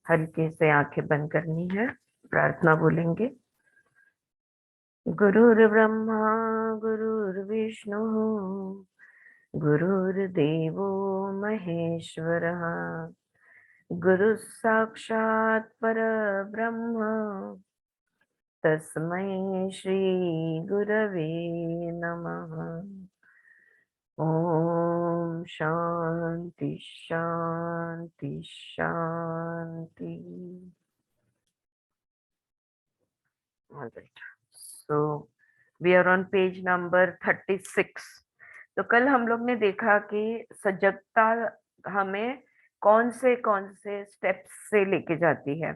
हल्के से आंखें बंद करनी है। प्रार्थना बोलेंगे। गुरुर्ब्रह्मा गुरुर्विष्णु गुरुर्देवो महेश्वरः। गुरु साक्षात् परब्रह्म तस्मै श्री गुरवे नमः। ओम शांति शांति शांति। So we are on page number 36। तो कल हम लोग ने देखा कि सजगता हमें कौन से स्टेप्स से लेके जाती है।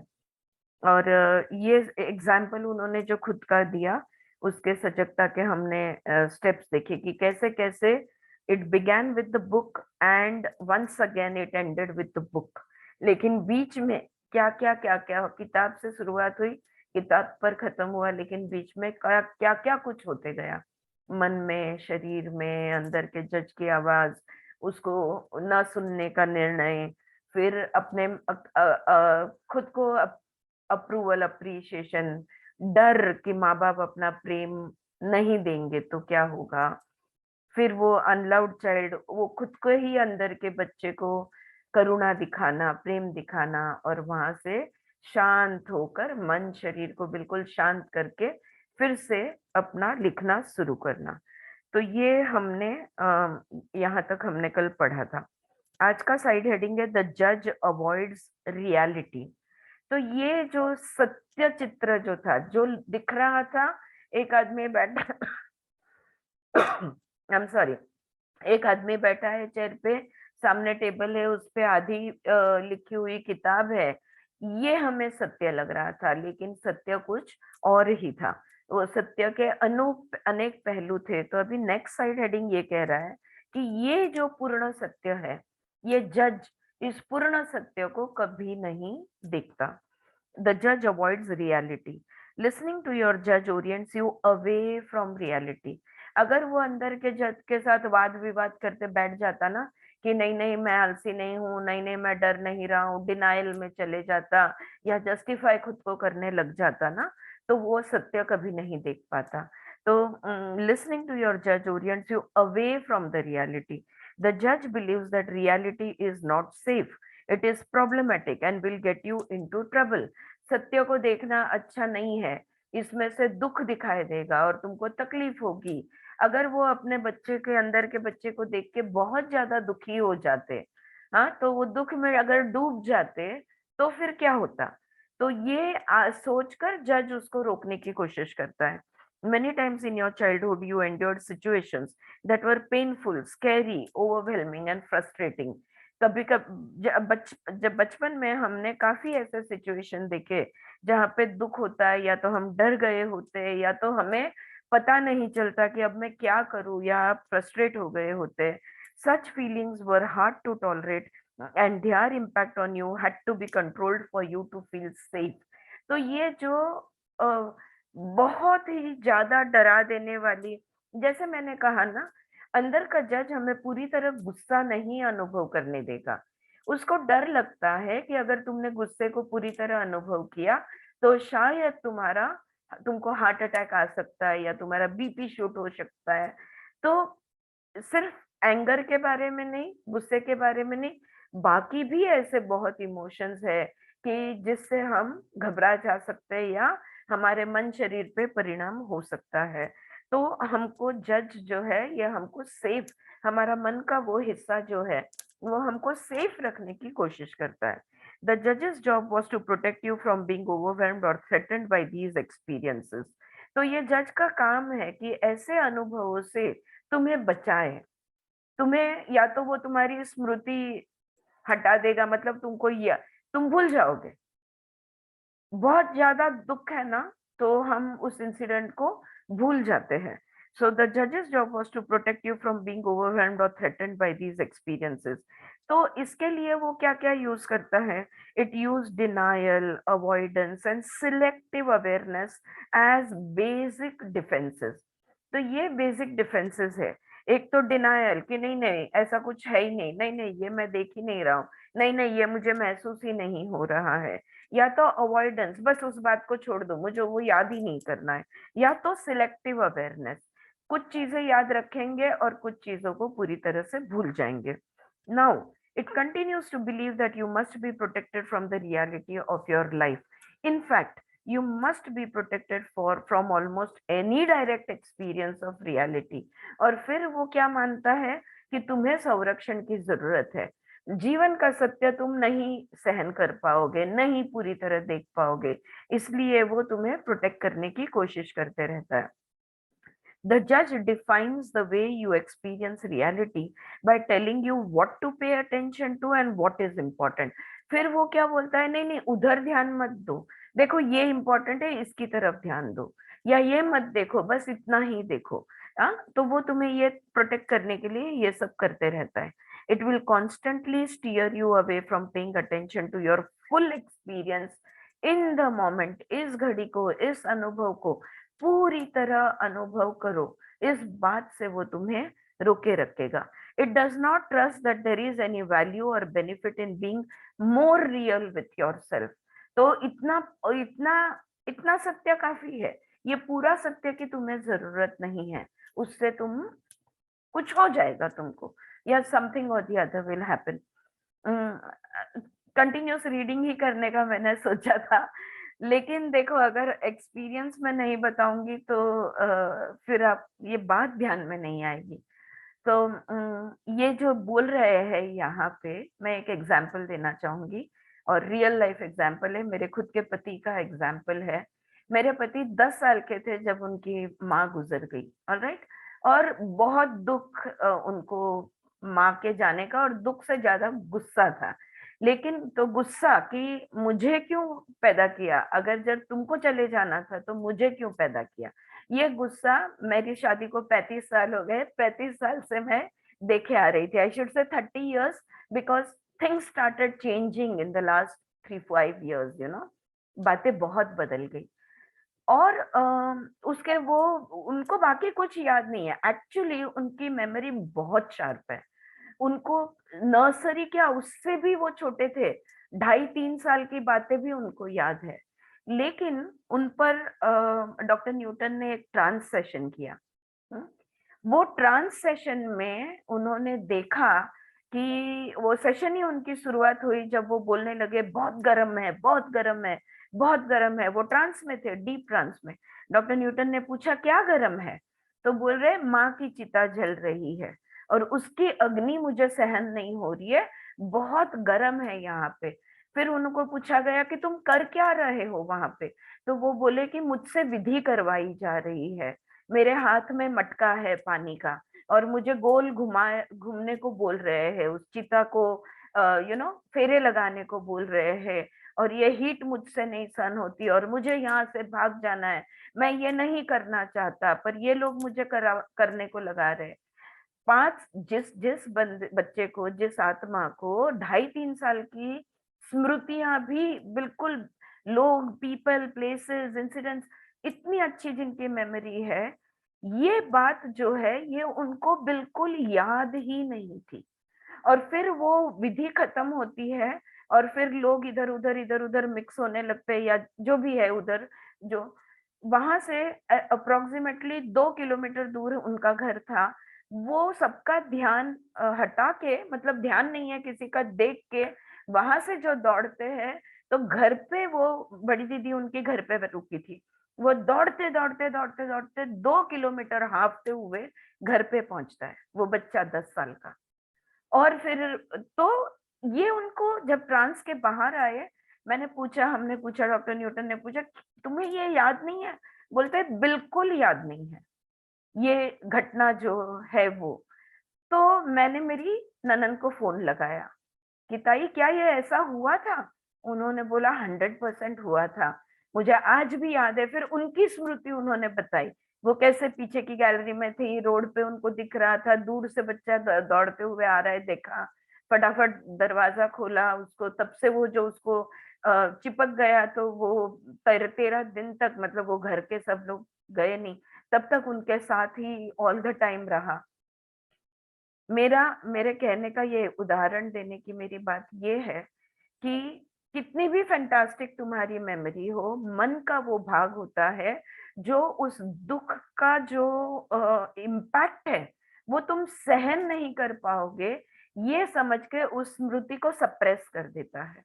और ये एग्जाम्पल उन्होंने जो खुद का दिया उसके सजगता के हमने स्टेप्स देखे कि कैसे कैसे it began with the book and once again it ended with the book. लेकिन बीच में क्या क्या किताब से शुरुआत हुई, किताब पर खत्म हुआ, लेकिन बीच में क्या क्या क्या कुछ होते गया। मन में, शरीर में, अंदर के जज की आवाज, उसको न सुनने का निर्णय, फिर अपने खुद को अप्रूवल, अप्रिशिएशन, डर कि माँ बाप अपना प्रेम नहीं देंगे तो क्या होगा, फिर वो अनलव्ड चाइल्ड, वो खुद को ही अंदर के बच्चे को करुणा दिखाना, प्रेम दिखाना, और वहां से शांत होकर मन शरीर को बिल्कुल शांत करके फिर से अपना लिखना शुरू करना। तो ये हमने यहाँ तक हमने कल पढ़ा था। आज का साइड हेडिंग है द जज अवॉइड्स रियलिटी। तो ये जो सत्य चित्र जो था, जो दिख रहा था, एक आदमी बैठा आई एम सॉरी, एक आदमी बैठा है चेयर पे, सामने टेबल है, उस पे आधी लिखी हुई किताब है। ये हमें सत्य लग रहा था, लेकिन सत्य कुछ और ही था। वो सत्य के अनेक पहलू थे। तो अभी नेक्स्ट साइड हेडिंग ये कह रहा है कि ये जो पूर्ण सत्य है, ये जज इस पूर्ण सत्य को कभी नहीं देखता। The judge avoids reality. Listening to your judge orients you away from reality. अगर वो अंदर के जज के साथ वाद विवाद करते बैठ जाता ना कि नहीं नहीं मैं आलसी नहीं हूँ, नहीं नहीं मैं डर नहीं रहा हूँ, डिनाइल में चले जाता या जस्टिफाई खुद को करने लग जाता ना, तो वो सत्य कभी नहीं देख पाता। तो लिसनिंग टू योर जज ओरिएंट्स you away from the reality. The जज believes that reality is not safe, it is problematic and will get you into trouble. सत्य को देखना अच्छा नहीं है, इसमें से दुख दिखाई देगा और तुमको तकलीफ होगी। अगर वो अपने बच्चे के अंदर के बच्चे को देख के बहुत ज्यादा दुखी हो जाते, हाँ, तो वो दुख में अगर डूब जाते तो फिर क्या होता। तो ये सोचकर जज उसको रोकने की कोशिश करता है। Many times in your childhood you endured situations that were painful, scary, overwhelming and frustrating. कभी कभी जब बचपन में हमने काफी ऐसे सिचुएशन देखे जहाँ पे दुख होता है, या तो हम डर गए होते हैं या तो हमें पता नहीं चलता कि अब मैं क्या करूं, या आप फ्रस्ट्रेट हो गए होते। Such feelings were hard to tolerate and their impact on you had to be controlled for you to feel safe. तो ये जो बहुत ही ज्यादा डरा देने वाली, जैसे मैंने कहा ना, अंदर का जज हमें पूरी तरह गुस्सा नहीं अनुभव करने देगा। उसको डर लगता है कि अगर तुमने गुस्से को पूरी तरह अनुभव किया तो शायद तुमको हार्ट अटैक आ सकता है या तुम्हारा बीपी शूट हो सकता है। तो सिर्फ एंगर के बारे में नहीं, गुस्से के बारे में नहीं, बाकी भी ऐसे बहुत इमोशंस है कि जिससे हम घबरा जा सकते हैं या हमारे मन शरीर पे परिणाम हो सकता है। तो हमको जज जो है ये हमको सेफ, हमारा मन का वो हिस्सा जो है वो हमको सेफ रखने की कोशिश करता है। द जजेस job was to protect you from being overwhelmed और थ्रेटन्ड बाई दीज एक्सपीरियंसेस। तो ये जज का काम है कि ऐसे अनुभवों से तुम्हें बचाए। तुम्हें या तो वो तुम्हारी स्मृति हटा देगा, मतलब तुमको या तुम भूल जाओगे। बहुत ज्यादा दुख है ना, तो हम उस इंसिडेंट को भूल जाते हैं। सो द जजेस job was to protect you from being overwhelmed और थ्रेटन्ड बाय दीज एक्सपीरियंसेस। तो इसके लिए वो क्या क्या यूज करता है? It use denial, avoidance and selective awareness as basic defences. तो ये बेसिक डिफेंसेस है। एक तो डिनायल कि नहीं नहीं ऐसा कुछ है ही नहीं, नहीं नहीं ये मैं देख ही नहीं रहा हूँ, नहीं नहीं, ये मुझे महसूस ही नहीं हो रहा है, या तो अवॉइडेंस, बस उस बात को छोड़ दो, मुझे वो याद ही नहीं करना है, या तो सिलेक्टिव अवेयरनेस, कुछ चीजें याद रखेंगे और कुछ चीजों को पूरी तरह से भूल जाएंगे। Now it continues to believe that you must be protected from the reality of your life. In fact you must be protected from almost any direct experience of reality। और फिर वो क्या मानता है कि तुम्हें संरक्षण की जरूरत है, जीवन का सत्य तुम नहीं सहन कर पाओगे, नहीं पूरी तरह देख पाओगे, इसलिए वो तुम्हें प्रोटेक्ट करने की कोशिश करते रहता है। The judge defines the way you experience reality by telling you what to pay attention to and what is important। फिर वो क्या बोलता है, नहीं नहीं उधर ध्यान मत दो, देखो ये इंपॉर्टेंट है, इसकी तरफ ध्यान दो, या ये मत देखो, बस इतना ही देखो। हाँ, तो वो तुम्हें ये प्रोटेक्ट करने के लिए ये सब करते रहता है। It will constantly steer you away from paying attention to your full experience in the moment. इस घड़ी को, इस अनुभव को पूरी तरह अनुभव करो, इस बात से वो तुम्हें रोके रखेगा। It does not trust that there is any value और benefit in being more real with yourself. तो इतना इतना इतना सत्य काफी है, ये पूरा सत्य की तुम्हें जरूरत नहीं है, उससे तुम कुछ हो जाएगा तुमको, या समथिंग और the other will happen. Continuous reading ही करने का मैंने सोचा था, लेकिन देखो अगर एक्सपीरियंस में नहीं बताऊंगी तो फिर आप ये बात ध्यान में नहीं आएगी। तो ये जो बोल रहे हैं यहाँ पे, मैं एक एग्जांपल देना चाहूंगी, और रियल लाइफ एग्जांपल है, मेरे खुद के पति का एग्जांपल है। मेरे पति 10 साल के थे जब उनकी माँ गुजर गई, ऑलराइट। और बहुत दुख उनको माँ के जाने का, और दुख से ज्यादा गुस्सा था। लेकिन तो गुस्सा कि मुझे क्यों पैदा किया, अगर जब तुमको चले जाना था तो मुझे क्यों पैदा किया, ये गुस्सा। मेरी शादी को 35 साल हो गए, 35 साल से मैं देखे आ रही थी, I should say 30 years, because things started changing in the last 3-5 years, बातें बहुत बदल गई। और उसके वो, उनको बाकी कुछ याद नहीं है, एक्चुअली उनकी मेमोरी बहुत शार्प है। उनको नर्सरी क्या, उससे भी वो छोटे थे, 2.5-3 साल की बातें भी उनको याद है। लेकिन उन पर डॉक्टर न्यूटन ने एक ट्रांस सेशन किया। हम्म, वो ट्रांस सेशन में उन्होंने देखा कि वो सेशन ही उनकी शुरुआत हुई जब वो बोलने लगे बहुत गर्म है, बहुत गर्म है, बहुत गर्म है। वो ट्रांस में थे, डीप ट्रांस में। डॉक्टर न्यूटन ने पूछा क्या गर्म है, तो बोल रहे माँ की चिता जल रही है और उसकी अग्नि मुझे सहन नहीं हो रही है, बहुत गर्म है यहाँ पे। फिर उनको पूछा गया कि तुम कर क्या रहे हो वहां पे, तो वो बोले कि मुझसे विधि करवाई जा रही है, मेरे हाथ में मटका है पानी का, और मुझे गोल घूमने को बोल रहे हैं, उस चिता को फेरे लगाने को बोल रहे हैं, और ये हीट मुझसे नहीं सहन होती और मुझे यहाँ से भाग जाना है, मैं ये नहीं करना चाहता, पर ये लोग मुझे करने को लगा रहे। पांच जिस जिस बच्चे को, जिस आत्मा को 2.5-3 साल की स्मृतियां भी बिल्कुल, लोग, पीपल, प्लेसेस, इंसिडेंट्स, इतनी अच्छी जिनकी मेमोरी है, ये बात जो है ये उनको बिल्कुल याद ही नहीं थी। और फिर वो विधि खत्म होती है और फिर लोग इधर उधर मिक्स होने लगते हैं, या जो भी है उधर, जो वहां से अप्रोक्सीमेटली 2 किलोमीटर दूर उनका घर था। वो सबका ध्यान हटा के, मतलब ध्यान नहीं है किसी का, देख के वहां से जो दौड़ते हैं, तो घर पे वो बड़ी दीदी उनके घर पे रुकी थी, वो दौड़ते दौड़ते दौड़ते दौड़ते 2 किलोमीटर हाँफते हुए घर पे पहुंचता है, वो बच्चा 10 साल का। और फिर तो ये उनको जब ट्रांस के बाहर आए, मैंने पूछा, हमने पूछा, डॉक्टर न्यूटन ने पूछा तुम्हें ये याद नहीं है, बोलते बिल्कुल याद नहीं है ये घटना जो है वो। तो मैंने मेरी ननन को फोन लगाया कि ताई क्या ये ऐसा हुआ था, उन्होंने बोला 100% हुआ था, मुझे आज भी याद है। फिर उनकी स्मृति उन्होंने बताई, वो कैसे पीछे की गैलरी में थी, रोड पे उनको दिख रहा था, दूर से बच्चा दौड़ते हुए आ रहा है, देखा, फटाफट दरवाजा खोला उसको, तब से वो जो उसको चिपक गया, तो वो 13 दिन तक, मतलब वो घर के सब लोग गए नहीं, तब तक उनके साथ ही ऑल द टाइम रहा। मेरे कहने का ये उदाहरण देने की मेरी बात ये है कि कितनी भी फैंटास्टिक तुम्हारी मेमोरी हो, मन का वो भाग होता है जो उस दुख का जो इम्पैक्ट है वो तुम सहन नहीं कर पाओगे, ये समझ के उस स्मृति को सप्रेस कर देता है,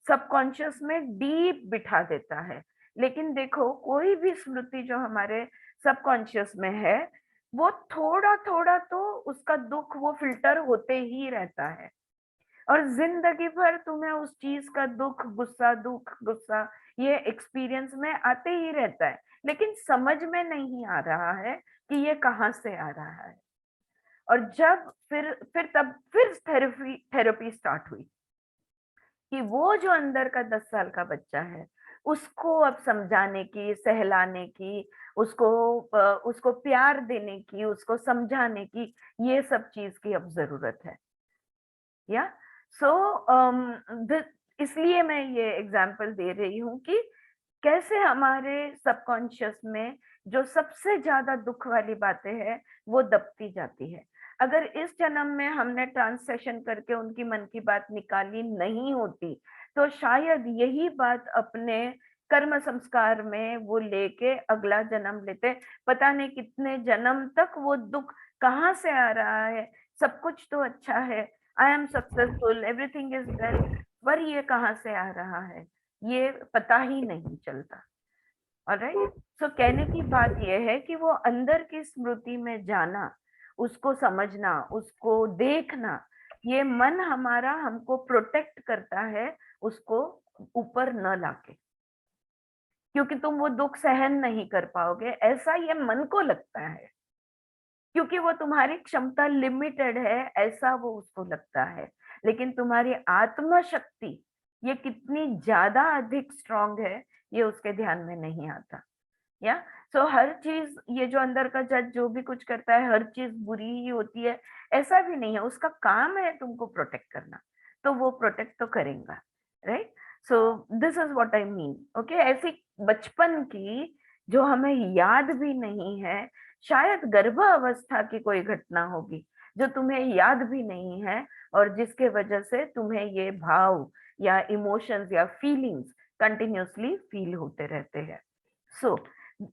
सबकॉन्शियस में डीप बिठा देता है। लेकिन देखो, कोई भी स्मृति जो हमारे सबकॉन्शियस में है, वो थोड़ा थोड़ा तो उसका दुख वो फिल्टर होते ही रहता है, और जिंदगी भर तुम्हें उस चीज का दुख गुस्सा ये एक्सपीरियंस में आते ही रहता है, लेकिन समझ में नहीं आ रहा है कि ये कहाँ से आ रहा है। और जब फिर थेरेपी स्टार्ट हुई कि वो जो अंदर का 10 साल का बच्चा है, उसको अब समझाने की, सहलाने की, उसको प्यार देने की, उसको समझाने की, ये सब चीज की अब जरूरत है। या सो इसलिए मैं ये एग्जाम्पल दे रही हूँ कि कैसे हमारे सबकॉन्शियस में जो सबसे ज्यादा दुख वाली बातें हैं वो दबती जाती है। अगर इस जन्म में हमने ट्रांसलेशन करके उनकी मन की बात निकाली नहीं होती, तो शायद यही बात अपने कर्म संस्कार में वो लेके अगला जन्म लेते। पता नहीं कितने जन्म तक वो दुख कहाँ से आ रहा है, सब कुछ तो अच्छा है, I am successful, everything is well, पर ये कहाँ से आ रहा है ये पता ही नहीं चलता। ऑलराइट, सो कहने की बात यह है कि वो अंदर की स्मृति में जाना, उसको समझना, उसको देखना, ये मन हमारा हमको प्रोटेक्ट करता है उसको ऊपर न लाके, क्योंकि तुम वो दुख सहन नहीं कर पाओगे ऐसा ये मन को लगता है, क्योंकि वो तुम्हारी क्षमता लिमिटेड है ऐसा वो उसको लगता है। लेकिन तुम्हारी आत्मा शक्ति ये कितनी ज्यादा अधिक स्ट्रांग है, ये उसके ध्यान में नहीं आता। या सो हर चीज, ये जो अंदर का जज जो भी कुछ करता है, हर चीज बुरी ही होती है ऐसा भी नहीं है, उसका काम है तुमको प्रोटेक्ट करना, तो वो प्रोटेक्ट तो करेगा। Right, so this is what I mean. Okay, ऐसी बचपन की जो हमें याद भी नहीं है, शायद गर्भ अवस्था की कोई घटना होगी जो तुम्हें याद भी नहीं है, और जिसके वजह से तुम्हें ये भाव या इमोशंस या फीलिंग्स कंटिन्यूअसली फील होते रहते हैं। सो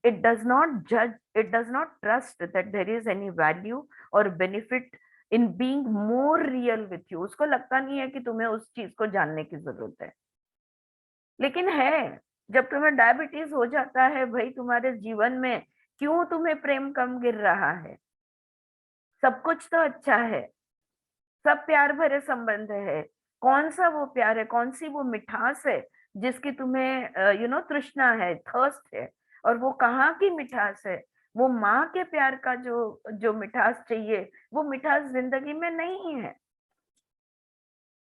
it does not judge, it does not trust that there is any value or benefit in being more real with you। उसको लगता नहीं है कि तुम्हें उस चीज को जानने की जरूरत है, लेकिन है। जब तुम्हें डायबिटीज हो जाता है भाई तुम्हारे जीवन में, क्यों तुम्हें प्रेम कम गिर रहा है? सब कुछ तो अच्छा है, सब प्यार भरे संबंध है, कौन सा वो प्यार है, कौन सी वो मिठास है जिसकी तुम्हें तृष्णा है, थर्स्ट है? और वो कहाँ की मिठास है? वो माँ के प्यार का जो जो मिठास चाहिए, वो मिठास जिंदगी में नहीं है।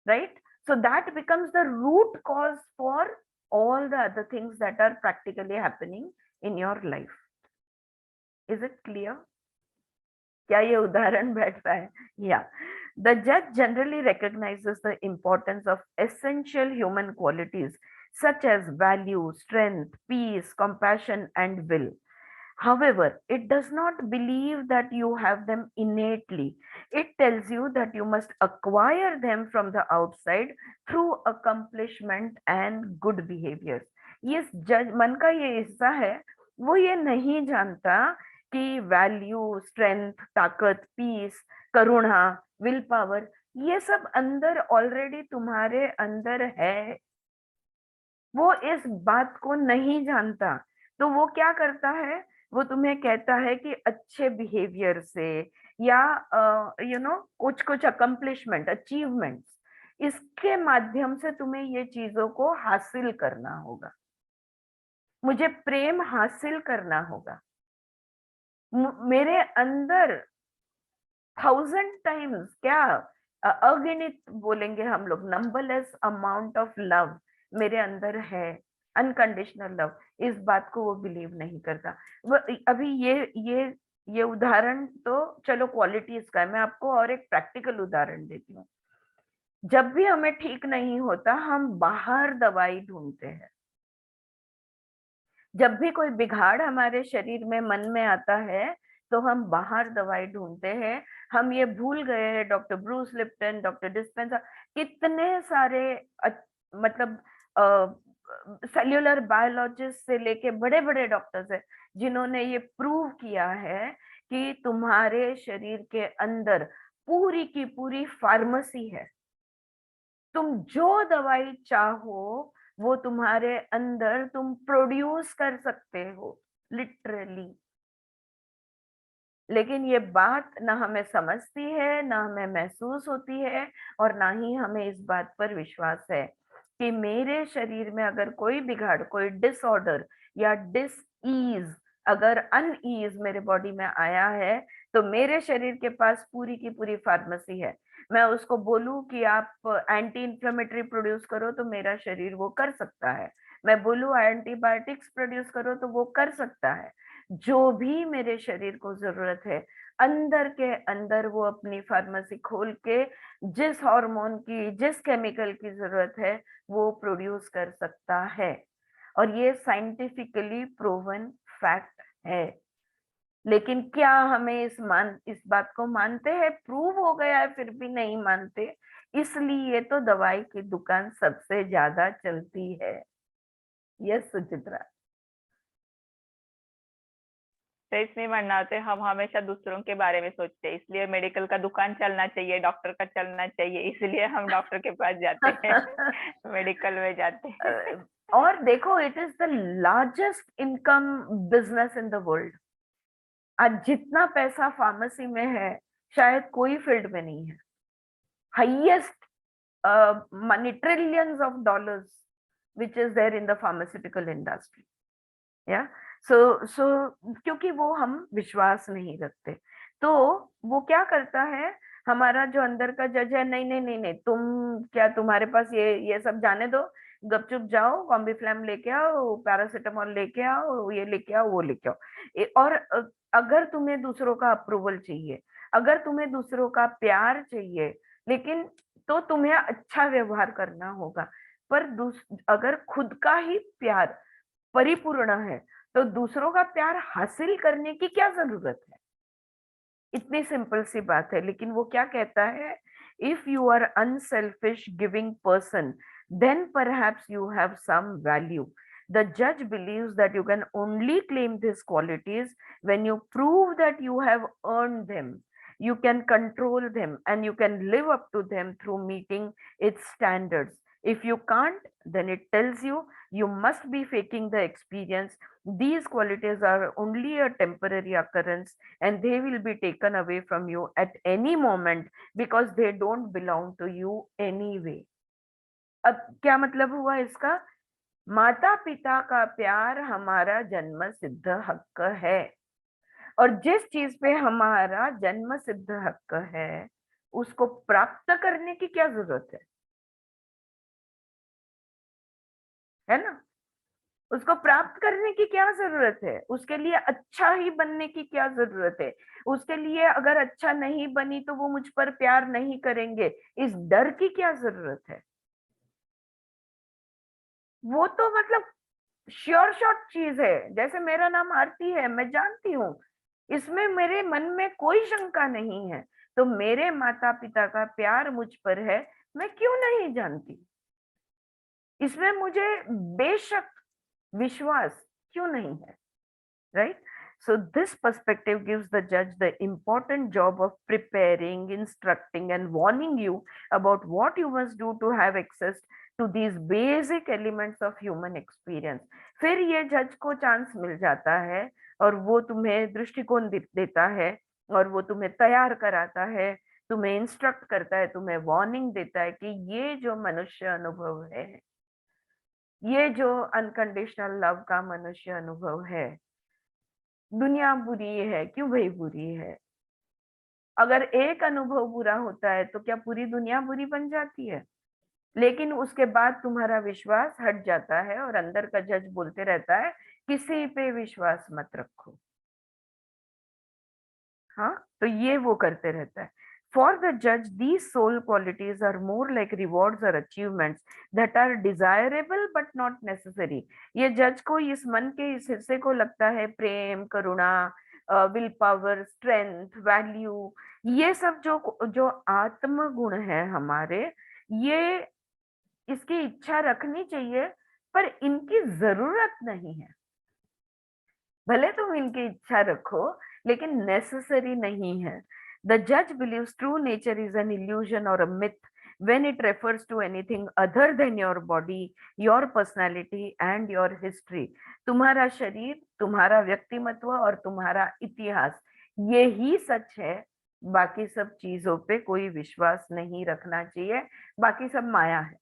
Right, so that becomes the root cause for all the other things that are practically happening in your life. Is it clear? क्या ये उदाहरण बैठता है? या द जज generally recognizes the importance of essential human qualities such as value, strength, peace, compassion, and will. However, it does not believe that you have them innately. It tells you that you must acquire them from the outside through accomplishment and good behaviors. ये जज मन का ये हिस्सा है, वो ये नहीं जानता कि वैल्यू, स्ट्रेंथ, ताकत, पीस, करुणा, विल पावर, ये सब अंदर ऑलरेडी तुम्हारे अंदर है। वो इस बात को नहीं जानता, तो वो क्या करता है, वो तुम्हें कहता है कि अच्छे बिहेवियर से या कुछ कुछ अकम्प्लिशमेंट, अचीवमेंट्स, इसके माध्यम से तुम्हें ये चीजों को हासिल करना होगा, मुझे प्रेम हासिल करना होगा, मेरे अंदर 1000 टाइम्स क्या, अगणित बोलेंगे हम लोग, नंबरलेस अमाउंट ऑफ लव मेरे अंदर है, अनकंडीशनल लव। इस बात को वो बिलीव नहीं करता। वो अभी ये उदाहरण तो चलो क्वालिटीज का है, मैं आपको और एक प्रैक्टिकल उदाहरण देती हूँ। जब भी हमें ठीक नहीं होता हम बाहर दवाई ढूंढते हैं, जब भी कोई बिगाड़ हमारे शरीर में, मन में आता है, तो हम बाहर दवाई ढूंढते हैं। हम ये भूल गए हैं doctor Bruce Lipton, doctor dispenser, कितने सारे मतलब सेल्यूलर बायोलॉजिस्ट से लेके बड़े बड़े डॉक्टर्स हैं जिन्होंने ये प्रूव किया है कि तुम्हारे शरीर के अंदर पूरी की पूरी फार्मेसी है। तुम जो दवाई चाहो वो तुम्हारे अंदर तुम प्रोड्यूस कर सकते हो, लिटरली। लेकिन ये बात ना हमें समझती है, ना हमें महसूस होती है, और ना ही हमें इस बात पर विश्वास है कि मेरे शरीर में अगर कोई बिगाड़, कोई डिसऑर्डर या डिस ईज, अगर अनईज मेरे बॉडी में आया है, तो मेरे शरीर के पास पूरी की पूरी फार्मेसी है। मैं उसको बोलूं कि आप एंटी इंफ्लेमेटरी प्रोड्यूस करो तो मेरा शरीर वो कर सकता है। मैं बोलूं एंटीबायोटिक्स प्रोड्यूस करो तो वो कर सकता है। जो भी मेरे शरीर को जरूरत है, अंदर के अंदर वो अपनी फार्मेसी खोल के जिस हार्मोन की, जिस केमिकल की जरूरत है वो प्रोड्यूस कर सकता है। और ये साइंटिफिकली प्रूवन फैक्ट है। लेकिन क्या हमें इस बात को मानते हैं? प्रूव हो गया है फिर भी नहीं मानते। इसलिए तो दवाई की दुकान सबसे ज्यादा चलती है। यस सुचित्रा। तो इसमें मानना होता है हम हमेशा दूसरों के बारे में सोचते हैं, इसलिए मेडिकल का दुकान चलना चाहिए, डॉक्टर का चलना चाहिए, इसलिए हम डॉक्टर के पास जाते हैं, मेडिकल में जाते हैं। और देखो, it is the largest income business in the world. आज जितना पैसा फार्मेसी में है शायद कोई फील्ड में नहीं है। Highest money, trillions of dollars which is there in the pharmaceutical industry. या सो क्योंकि वो हम विश्वास नहीं रखते, तो वो क्या करता है, हमारा जो अंदर का जज है, नहीं नहीं नहीं नहीं, तुम क्या, तुम्हारे पास ये सब जाने दो, गपचुप जाओ, कॉम्बीफ्लैम लेके आओ, पैरासिटामोल लेके आओ, ये लेके आओ, वो लेके आओ। और अगर तुम्हें दूसरों का अप्रूवल चाहिए, अगर तुम्हें दूसरों का प्यार चाहिए, लेकिन तो तुम्हें अच्छा व्यवहार करना होगा। पर अगर खुद का ही प्यार परिपूर्ण है तो दूसरों का प्यार हासिल करने की क्या जरूरत है? इतनी सिंपल सी बात है। लेकिन वो क्या कहता है, if you are unselfish giving person, then perhaps you have some value. The judge believes that you can only claim these qualities when you prove that you have earned them, you can control them, and you can live up to them through meeting its standards. If you can't, then it tells you you must be faking the experience. These qualities are only a temporary occurrence and they will be taken away from you at any moment because they don't belong to you anyway. अब क्या मतलब हुआ इसका? माता पिता का प्यार हमारा जन्म सिद्ध हक है, और जिस चीज पे हमारा जन्म सिद्ध हक है उसको प्राप्त करने की क्या जरूरत है ना? उसको प्राप्त करने की क्या जरूरत है? उसके लिए अच्छा ही बनने की क्या जरूरत है? उसके लिए अगर अच्छा नहीं बनी तो वो मुझ पर प्यार नहीं करेंगे, इस डर की क्या जरूरत है? वो तो मतलब श्योर शॉट चीज है। जैसे मेरा नाम आरती है, मैं जानती हूँ, इसमें मेरे मन में कोई शंका नहीं है। तो मेरे माता पिता का प्यार मुझ पर है, मैं क्यों नहीं जानती? इसमें मुझे बेशक विश्वास क्यों नहीं है? Right? So this perspective gives the judge the important job of preparing, instructing, and warning you about what you must do to have access to these basic elements of human experience. फिर ये जज को chance मिल जाता है और वो तुम्हें दृष्टिकोण देता है, और वो तुम्हें तैयार कराता है, तुम्हें इंस्ट्रक्ट करता है, तुम्हें वार्निंग देता है कि ये जो मनुष्य अनुभव है, ये जो अनकंडीशनल लव का मनुष्य अनुभव है, दुनिया बुरी है। क्यों भाई बुरी है? अगर एक अनुभव बुरा होता है तो क्या पूरी दुनिया बुरी बन जाती है? लेकिन उसके बाद तुम्हारा विश्वास हट जाता है और अंदर का जज बोलते रहता है किसी पे विश्वास मत रखो। हाँ, तो ये वो करते रहता है। फॉर द जज these soul qualities are more like rewards और achievements that are desirable but not necessary. ये जज को, इस मन के इस हिस्से को लगता है प्रेम, करुणा, विल पावर, स्ट्रेंथ, वैल्यू, ये सब जो जो आत्म गुण है हमारे, ये इसकी इच्छा रखनी चाहिए, पर इनकी जरूरत नहीं है। भले तुम इनकी इच्छा रखो, लेकिन नेसेसरी नहीं है। द जज believes true nature is an illusion और a myth when it refers to anything other than your body, your personality and your history. तुम्हारा शरीर, तुम्हारा व्यक्तिमत्व और तुम्हारा इतिहास, ये ही सच है। बाकी सब चीजों पे कोई विश्वास नहीं रखना चाहिए, बाकी सब माया है।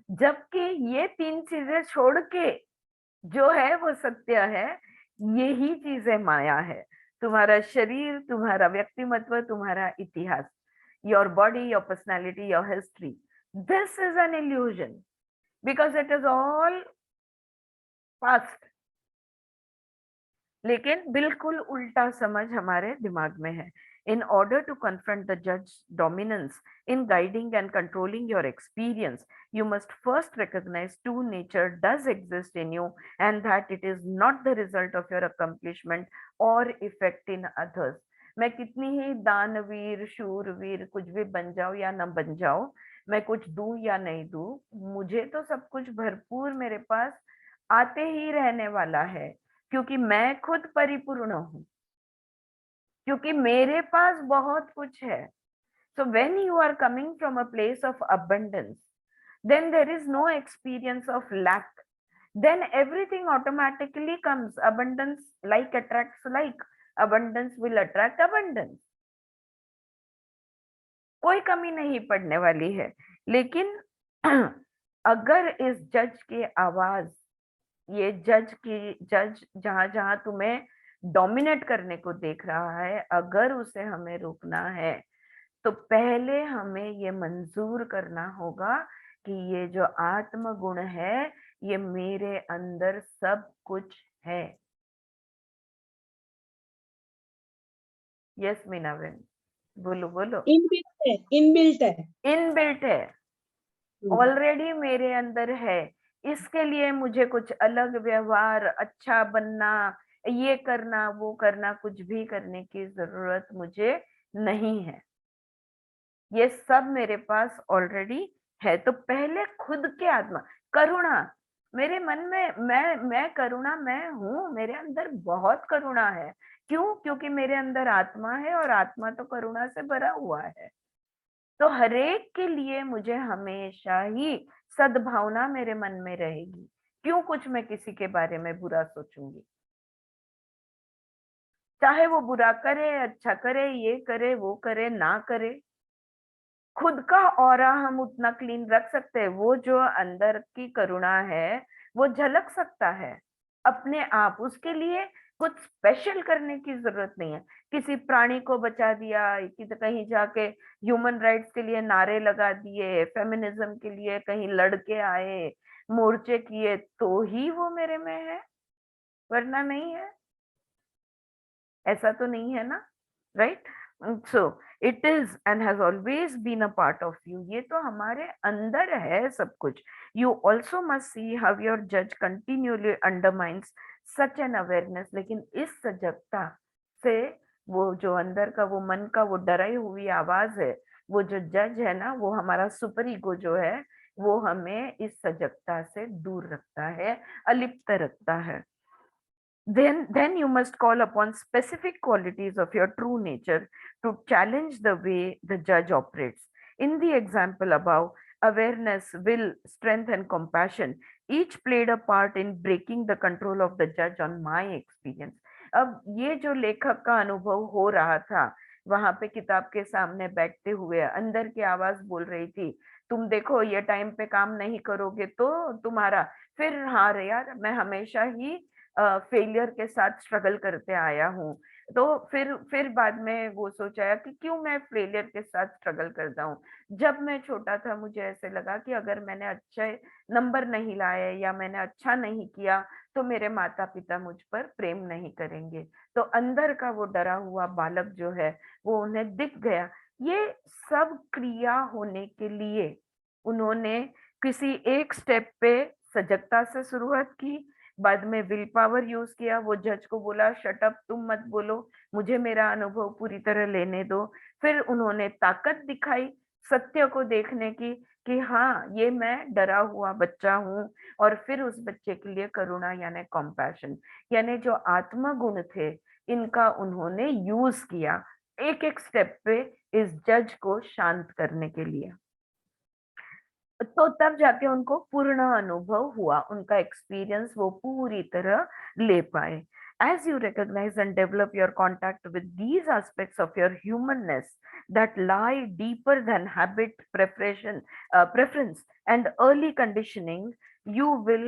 जबकि ये तीन चीजें छोड़ के जो है वो सत्य है, यही चीजें माया है। तुम्हारा शरीर, तुम्हारा व्यक्तिमत्व, तुम्हारा इतिहास, your body, your personality, your history, this is an illusion because it is all past. लेकिन बिल्कुल उल्टा समझ हमारे दिमाग में है। In order to confront the judge's dominance in guiding and controlling your experience, you must first recognize true nature does exist in you and that it is not the result of your accomplishment or effect in others. मैं कितनी ही दानवीर, शूरवीर, कुछ भी बन जाऊं या न बन जाऊं, मैं कुछ दूं या नहीं दूं, मुझे तो सब कुछ भरपूर मेरे पास आते ही रहने वाला है, क्योंकि मैं खुद परिपूर्ण हूं, क्योंकि मेरे पास बहुत कुछ है। So when you are coming from a place of abundance, then there is no experience of lack. Then everything automatically comes. Abundance like attracts like. Abundance will attract abundance. कोई कमी नहीं पड़ने वाली है। लेकिन अगर इस जज की आवाज, ये जज जहां जहां तुम्हें डोमिनेट करने को देख रहा है, अगर उसे हमें रोकना है, तो पहले हमें ये मंजूर करना होगा कि ये जो आत्म गुण है, ये मेरे अंदर सब कुछ है। यस मीना बहन, बोलो बोलो। इनबिल्ट है, इनबिल्ट है, इनबिल्ट है, ऑलरेडी मेरे अंदर है। इसके लिए मुझे कुछ अलग व्यवहार, अच्छा बनना, ये करना, वो करना, कुछ भी करने की जरूरत मुझे नहीं है। ये सब मेरे पास ऑलरेडी है। तो पहले खुद के आत्मा, करुणा, मेरे मन में मैं करुणा, मैं हूं, मेरे अंदर बहुत करुणा है। क्यों? क्योंकि मेरे अंदर आत्मा है और आत्मा तो करुणा से भरा हुआ है। तो हरेक के लिए मुझे हमेशा ही सद्भावना मेरे मन में रहेगी। क्यों कुछ मैं किसी के बारे में बुरा सोचूंगी? चाहे वो बुरा करे, अच्छा करे, ये करे, वो करे, ना करे, खुद का ऑरा हम उतना क्लीन रख सकते हैं। वो जो अंदर की करुणा है, वो झलक सकता है अपने आप। उसके लिए कुछ स्पेशल करने की जरूरत नहीं है। किसी प्राणी को बचा दिया, कहीं जाके ह्यूमन राइट्स के लिए नारे लगा दिए, फेमिनिज्म के लिए कहीं लड़के आए, मोर्चे किए, तो ही वो मेरे में है, वरना नहीं है। ऐसा तो नहीं है ना, right? So it is and has always been a part of you. ये तो हमारे अंदर है सब कुछ। You also must see how your जज continuously undermines such an awareness. लेकिन इस सजगता से, वो जो अंदर का, वो मन का, वो डराई हुई आवाज है, वो जो जज है ना, वो हमारा सुपर ईगो जो है, वो हमें इस सजगता से दूर रखता है, अलिप्त रखता है। Then you must call upon specific qualities of your true nature to challenge the way the judge operates. In the example above, awareness, will, strength, and compassion each played a part in breaking the control of the judge on my experience. अब ये जो लेखक का अनुभव हो रहा था, वहां पे किताब के सामने बैठते हुए अंदर की आवाज बोल रही थी, तुम देखो ये टाइम पे काम नहीं करोगे तो तुम्हारा, फिर हाँ रे यार, मैं हमेशा ही फेलियर के साथ स्ट्रगल करते आया हूँ। तो फिर बाद में वो सोचा कि क्यों मैं फेलियर के साथ स्ट्रगल करता हूँ। जब मैं छोटा था, मुझे ऐसे लगा कि अगर मैंने अच्छे नंबर नहीं लाए या मैंने अच्छा नहीं किया, तो मेरे माता पिता मुझ पर प्रेम नहीं करेंगे। तो अंदर का वो डरा हुआ बालक जो है, वो उन्हें दिख गया। ये सब क्रिया होने के लिए उन्होंने किसी एक स्टेप पे सजगता से शुरुआत की, बाद में विल पावर यूज किया, वो जज को बोला शट अप, तुम मत बोलो, मुझे मेरा अनुभव पूरी तरह लेने दो। फिर उन्होंने ताकत दिखाई सत्य को देखने की कि हाँ ये मैं डरा हुआ बच्चा हूँ, और फिर उस बच्चे के लिए करुणा यानी कॉम्पैशन, यानी जो आत्म गुण थे इनका उन्होंने यूज किया एक एक स्टेप पे इस जज को शांत करने के लिए। तो तब जाके उनको पूर्ण अनुभव हुआ, उनका एक्सपीरियंस वो पूरी तरह ले पाए। As you recognize and develop your contact with these aspects of your humanness that lie deeper than habit, preference and early conditioning, you will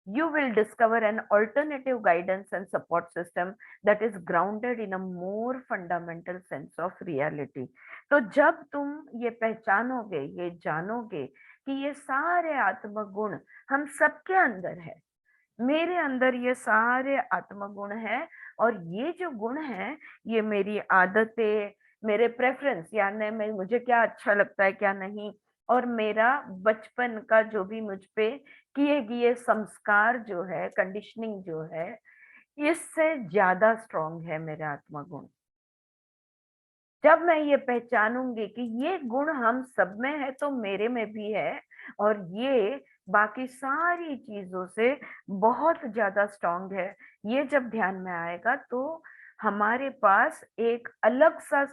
you will discover an alternative guidance and support system that is grounded in a more fundamental sense of reality. तो जब तुम ये पहचानोगे, ये जानोगे कि ये सारे आत्म गुण हम सबके अंदर है, मेरे अंदर ये सारे आत्म गुण है, और ये जो गुण है ये मेरी आदतें, मेरे प्रेफरेंस यानी मुझे क्या अच्छा लगता है क्या नहीं, और मेरा बचपन का जो भी मुझ पे किए गए संस्कार जो है, कंडीशनिंग जो है, इससे ज्यादा स्ट्रॉन्ग है मेरे आत्मा गुण। जब मैं ये पहचानूंगी कि ये गुण हम सब में है तो मेरे में भी है, और ये बाकी सारी चीजों से बहुत ज्यादा स्ट्रॉन्ग है, ये जब ध्यान में आएगा तो हमारे पास एक अलग सा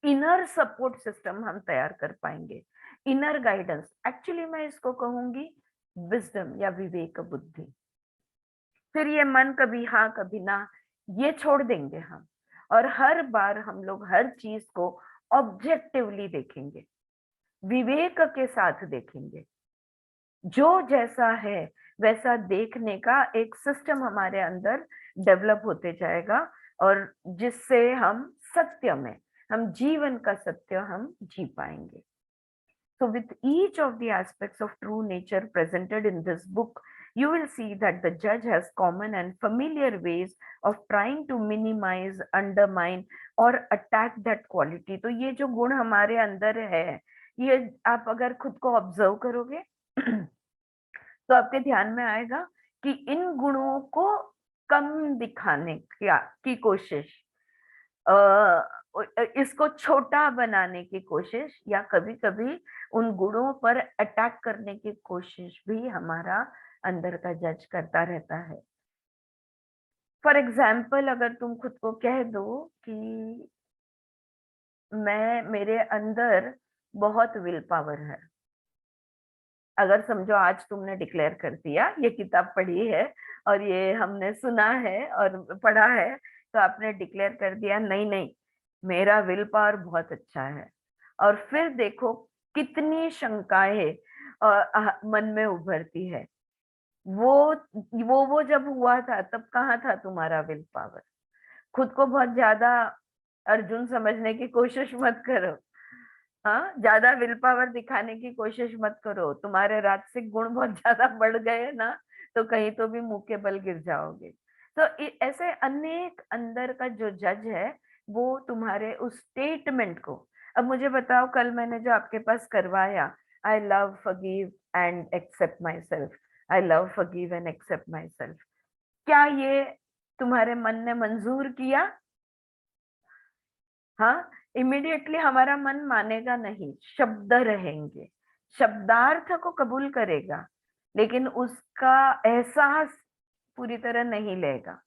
इनर सपोर्ट सिस्टम हम तैयार कर पाएंगे। इनर गाइडेंस, एक्चुअली मैं इसको कहूंगी विजडम या विवेक बुद्धि। फिर ये मन कभी हाँ कभी ना, ये छोड़ देंगे हम, और हर बार हम लोग हर चीज को ऑब्जेक्टिवली देखेंगे, विवेक के साथ देखेंगे। जो जैसा है वैसा देखने का एक सिस्टम हमारे अंदर डेवलप होते जाएगा, और जिससे हम सत्य में, हम जीवन का सत्य हम जी पाएंगे। So with each of the aspects of true nature presented in this book, you will see that the judge has common and familiar ways of trying to minimize, undermine or attack that quality. तो ये जो गुण हमारे अंदर है, ये आप अगर खुद को ऑब्जर्व करोगे तो आपके ध्यान में आएगा कि इन गुणों को कम दिखाने की कोशिश, इसको छोटा बनाने की कोशिश, या कभी कभी उन गुणों पर अटैक करने की कोशिश भी हमारा अंदर का जज करता रहता है। फॉर एग्जाम्पल, अगर तुम खुद को कह दो कि मेरे अंदर बहुत विल पावर है, अगर समझो आज तुमने डिक्लेयर कर दिया, ये किताब पढ़ी है और ये हमने सुना है और पढ़ा है, तो आपने डिक्लेयर कर दिया नहीं नहीं मेरा विल पावर बहुत अच्छा है, और फिर देखो कितनी शंकाएं मन में उभरती है। वो जब हुआ था तब कहाँ था तुम्हारा विल पावर? खुद को बहुत ज्यादा अर्जुन समझने की कोशिश मत करो, हाँ ज्यादा विल पावर दिखाने की कोशिश मत करो, तुम्हारे राजसिक गुण बहुत ज्यादा बढ़ गए ना तो कहीं तो भी मुंह के बल गिर जाओगे। तो ऐसे अनेक अंदर का जो जज है वो तुम्हारे उस स्टेटमेंट को, अब मुझे बताओ कल मैंने जो आपके पास करवाया, I love forgive and accept myself, I love forgive and accept myself, क्या ये तुम्हारे मन ने मंजूर किया? हाँ, इमीडिएटली हमारा मन मानेगा नहीं, शब्द रहेंगे, शब्दार्थ को कबूल करेगा, लेकिन उसका एहसास पूरी तरह नहीं लेगा।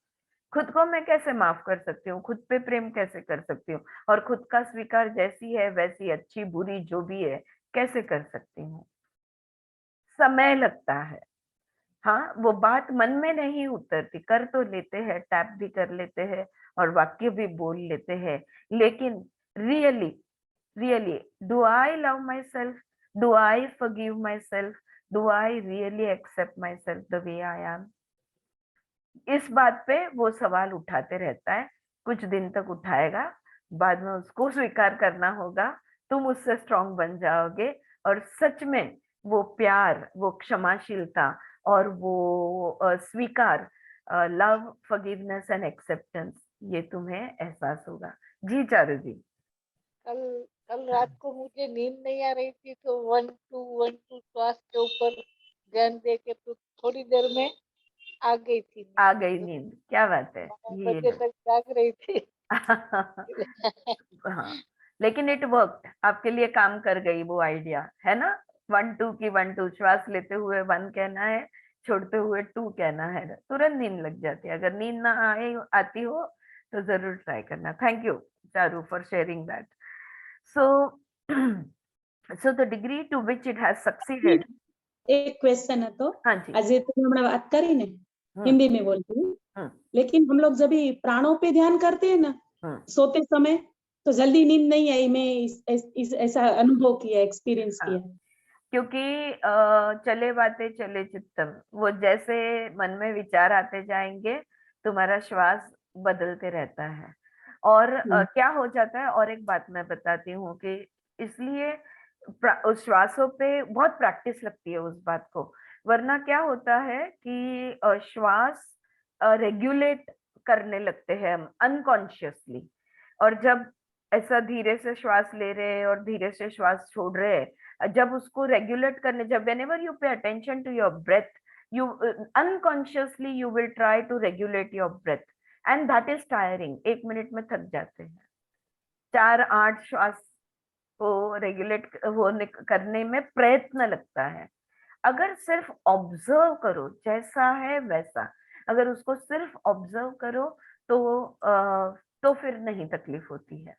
खुद को मैं कैसे माफ कर सकती हूँ, खुद पे प्रेम कैसे कर सकती हूँ, और खुद का स्वीकार जैसी है वैसी, अच्छी बुरी जो भी है, कैसे कर सकती हूँ? समय लगता है। हाँ, वो बात मन में नहीं उतरती, कर तो लेते हैं, टैप भी कर लेते हैं और वाक्य भी बोल लेते हैं, लेकिन really really do I love myself, do I forgive myself, do I really accept myself the way I am? इस बात पे वो सवाल उठाते रहता है, कुछ दिन तक उठाएगा, बाद में उसको स्वीकार करना होगा, तुम उससे स्ट्रांग बन जाओगे, और सच में वो प्यार, वो क्षमाशीलता और वो स्वीकार, लव, फॉरगिवनेस एंड एक्सेप्टेंस, ये तुम्हें एहसास होगा। जी चारू जी। कल कल रात को मुझे नींद नहीं आ रही थी, तो 1 2 1 2 श्वास के ऊपर ध्यान दे के तो थोड़ी देर में आ गई थी आ नींद गई तो नींद, क्या बात है, 9 ये बजे तक जाग रही थी। हाँ, लेकिन इट वर्कड, आपके लिए काम कर गई वो आइडिया, है ना। 1 2 की 1 2 श्वास लेते हुए 1 कहना है, छोड़ते हुए 2 कहना है, तुरंत नींद लग जाती है। अगर नींद ना आए आती हो तो जरूर ट्राई करना। Thank you Charu for sharing that. So so the degree to which it has succeeded. एक क्वेश्चन है तो हाँ जी। आज ये तुम हमारा बात करी ने हम्म हिंदी में बोलती हूँ, हम्म लेकिन हम लोग जब भी प्राणों पे ध्यान करते हैं ना हम्म सोते समय, तो जल्दी नींद नहीं आई। मैं इस ऐसा अनुभव किया, एक्सपीरियंस हाँ, किया। क्योंकि चले बातें चले चित्तम, वो जैसे मन में विचार आते जाएंगे तुम्हारा श्वास बदलते रहता है। और क्या हो जाता है, और एक बात मैं बताती हूँ कि इसलिए उस श्वासों पे बहुत प्रैक्टिस लगती है उस बात को। वरना क्या होता है कि श्वास रेगुलेट करने लगते हैं हम अनकॉन्शियसली, और जब ऐसा धीरे से श्वास ले रहे हैं और धीरे से श्वास छोड़ रहे हैं, जब उसको रेगुलेट करने, जब whenever you pay attention to your breath, you unconsciously you will try to regulate your breath, and that is tiring। 1 minute में थक जाते हैं। 4 8 श्वास को रेगुलेट होने करने में प्रयत्न लगता है। अगर सिर्फ ऑब्जर्व करो जैसा है वैसा, अगर उसको सिर्फ ऑब्जर्व करो तो फिर नहीं तकलीफ होती है।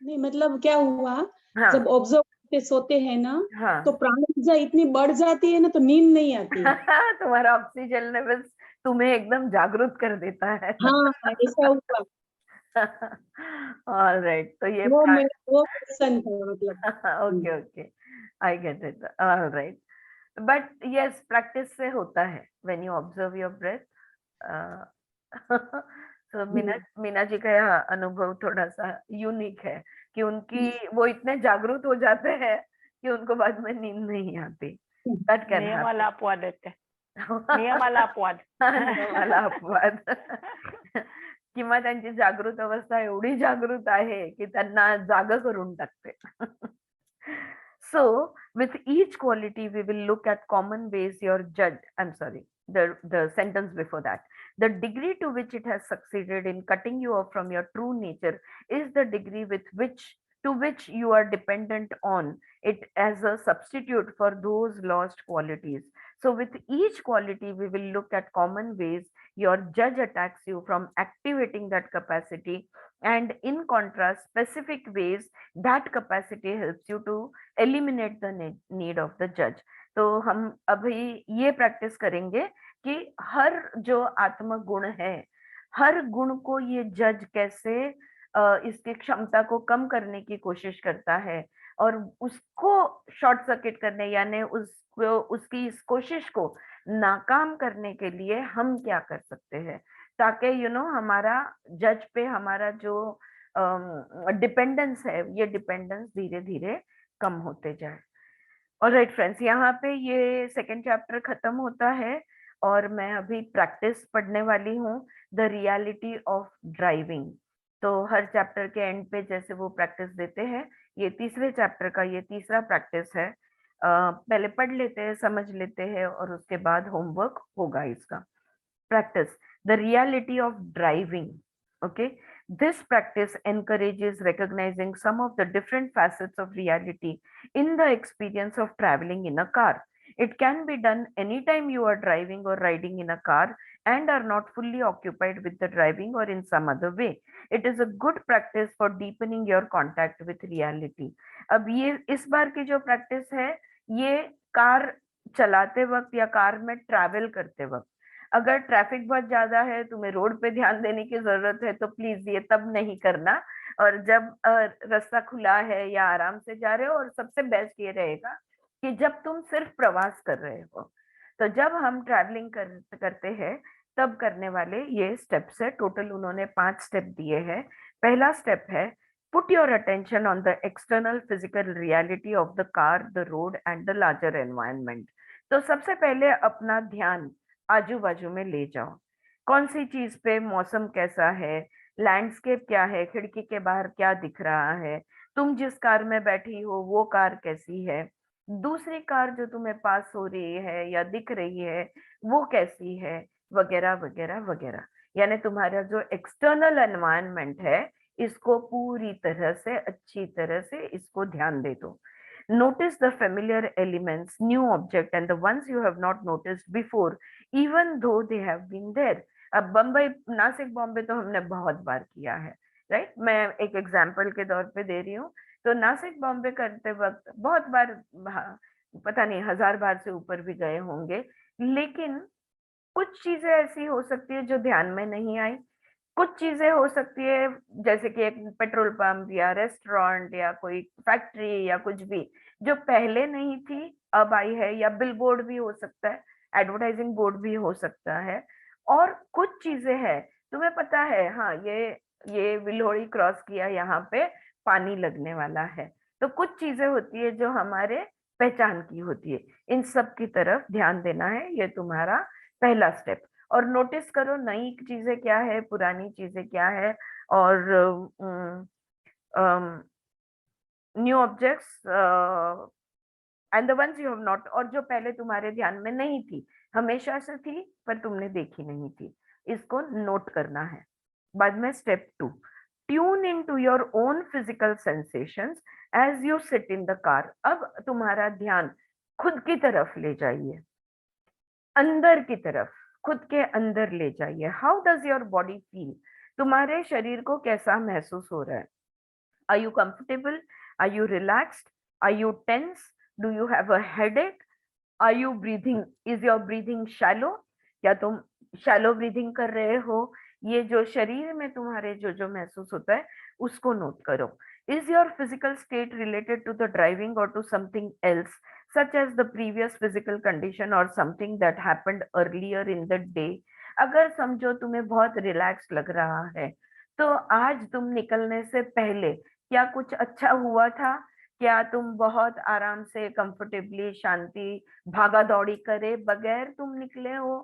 नहीं मतलब क्या हुआ, जब हाँ ऑब्जर्व करके सोते हैं ना तो हाँ। प्राण ऊर्जा इतनी बढ़ जाती है ना, तो नींद नहीं आती है। तुम्हारा ऑक्सीजन लेवल्स तुम्हें एकदम जागरूक कर देता है। हाँ, ऐसा हुआ। ऑल राइट, तो ये वो मैं वो क्वेश्चन था मतलब। Okay okay, I get it, all right. But yes, practice से होता है when you observe your breath. तो मीना जी का यह अनुभव थोड़ा सा यूनिक है कि उनकी वो इतने जागरूक हो जाते हैं कि उनको बाद में नींद नहीं आती। दैट कैन नियमाला हैपन। अपवाद येते, नियमाला अपवाद. नियमाला अपवाद. किंवा त्यांची जागृत अवस्था एवढी जागृत आहे की त्यांना जाग करून टाकते. So, with each quality, we will look at common ways your judge, I'm sorry, the sentence before that. The degree to which it has succeeded in cutting you off from your true nature is the degree to which you are dependent on it as a substitute for those lost qualities. So, with each quality, we will look at common ways your judge attacks you from activating that capacity, and in contrast, specific ways that capacity helps you to eliminate the need of the जज। तो हम अभी ये practice करेंगे कि हर जो आत्म गुण है, हर गुण को ये जज कैसे इसकी क्षमता को कम करने की कोशिश करता है, और उसको शॉर्ट सर्किट करने यानी उसको उसकी इस कोशिश को नाकाम करने के लिए हम क्या कर सकते हैं, ताकि हमारा जज पे हमारा जो डिपेंडेंस है, ये डिपेंडेंस धीरे धीरे कम होते जाए। ऑलराइट फ्रेंड्स, यहाँ पे ये सेकंड चैप्टर खत्म होता है और मैं अभी प्रैक्टिस पढ़ने वाली हूँ, द रियलिटी ऑफ ड्राइविंग। तो हर चैप्टर के एंड पे जैसे वो प्रैक्टिस देते हैं, ये तीसरे चैप्टर का ये तीसरा प्रैक्टिस है। पहले पढ़ लेते हैं, समझ लेते हैं, और उसके बाद होमवर्क होगा इसका। Practice the reality of driving. Okay, this practice encourages recognizing some of the different facets of reality in the experience of traveling in a car. It can be done anytime you are driving or riding in a car and are not fully occupied with the driving or in some other way. It is a good practice for deepening your contact with reality. अब ये इस बार की जो practice है, ये car चलाते वक्त या कार में ट्रैवल करते वक्त, अगर ट्रैफिक बहुत ज्यादा है, तुम्हें रोड पे ध्यान देने की जरूरत है, तो प्लीज ये तब नहीं करना। और जब रास्ता खुला है या आराम से जा रहे हो, और सबसे बेस्ट ये रहेगा कि जब तुम सिर्फ प्रवास कर रहे हो, तो जब हम ट्रैवलिंग करते हैं तब करने वाले ये स्टेप्स है। टोटल उन्होंने 5 स्टेप दिए हैं। पहला स्टेप है put your attention on the external physical reality of the car, the road and the larger environment. तो सबसे पहले अपना ध्यान आजू बाजू में ले जाओ। कौन सी चीज पे, मौसम कैसा है, लैंडस्केप क्या है, खिड़की के बाहर क्या दिख रहा है, तुम जिस कार में बैठी हो वो कार कैसी है, दूसरी कार जो तुम्हें पास हो रही है या दिख रही है वो कैसी है, वगैरह वगैरह वगैरह। यानी तुम्हारा जो एक्सटर्नल एनवायरनमेंट है, इसको पूरी तरह से अच्छी तरह से इसको ध्यान दे दो। Notice the familiar elements, new object and the ones you have not noticed before, even though they have been there. अब बम्बई, नासिक, बॉम्बे तो हमने बहुत बार किया है, राइट? मैं एक एग्जाम्पल के तौर पे दे रही हूँ। तो नासिक बॉम्बे करते वक्त बहुत बार, पता नहीं 1000 बार से ऊपर भी गए होंगे, लेकिन कुछ चीजें ऐसी हो सकती है जो ध्यान में नहीं आई। कुछ चीजें हो सकती है जैसे कि एक पेट्रोल पंप या रेस्टोरेंट या कोई फैक्ट्री या कुछ भी, जो पहले नहीं थी अब आई है, या बिल बोर्ड भी हो सकता है, एडवर्टाइजिंग बोर्ड भी हो सकता है। और कुछ चीजें हैं तुम्हें पता है, हाँ ये विलोड़ी क्रॉस किया, यहाँ पे पानी लगने वाला है। तो कुछ चीजें होती है जो हमारे पहचान की होती है, इन सब की तरफ ध्यान देना है, ये तुम्हारा पहला स्टेप। और नोटिस करो नई चीजें क्या है, पुरानी चीजें क्या है, और new objects and the ones you have not, और जो पहले तुम्हारे ध्यान में नहीं थी, हमेशा से थी पर तुमने देखी नहीं थी, इसको नोट करना है। बाद में step 2, tune in to your own physical sensations as you sit in the car. अब तुम्हारा ध्यान खुद की तरफ ले जाइए, अंदर की तरफ, खुद के अंदर ले जाइए। How does your body feel? तुम्हारे शरीर को कैसा महसूस हो रहा है? Are you comfortable? Are you relaxed? Are you tense? Do you have a headache? Are you breathing, is your breathing shallow? क्या तुम शैलो ब्रीथिंग कर रहे हो? ये जो शरीर में तुम्हारे जो जो महसूस होता है उसको नोट करो। Is your physical state related to the driving और to something else, such as the previous physical condition or something that happened earlier in the day? अगर समझो तुम्हें बहुत रिलैक्स लग रहा है, तो आज तुम निकलने से पहले क्या कुछ अच्छा हुआ था? क्या तुम बहुत आराम से कंफर्टेबली शांति भागा दौड़ी करे बगैर तुम निकले हो?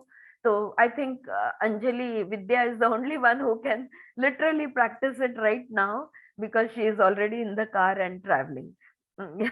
तो I think Anjali Vidya is the only one who can literally practice it right now, because she is already in the car and travelling.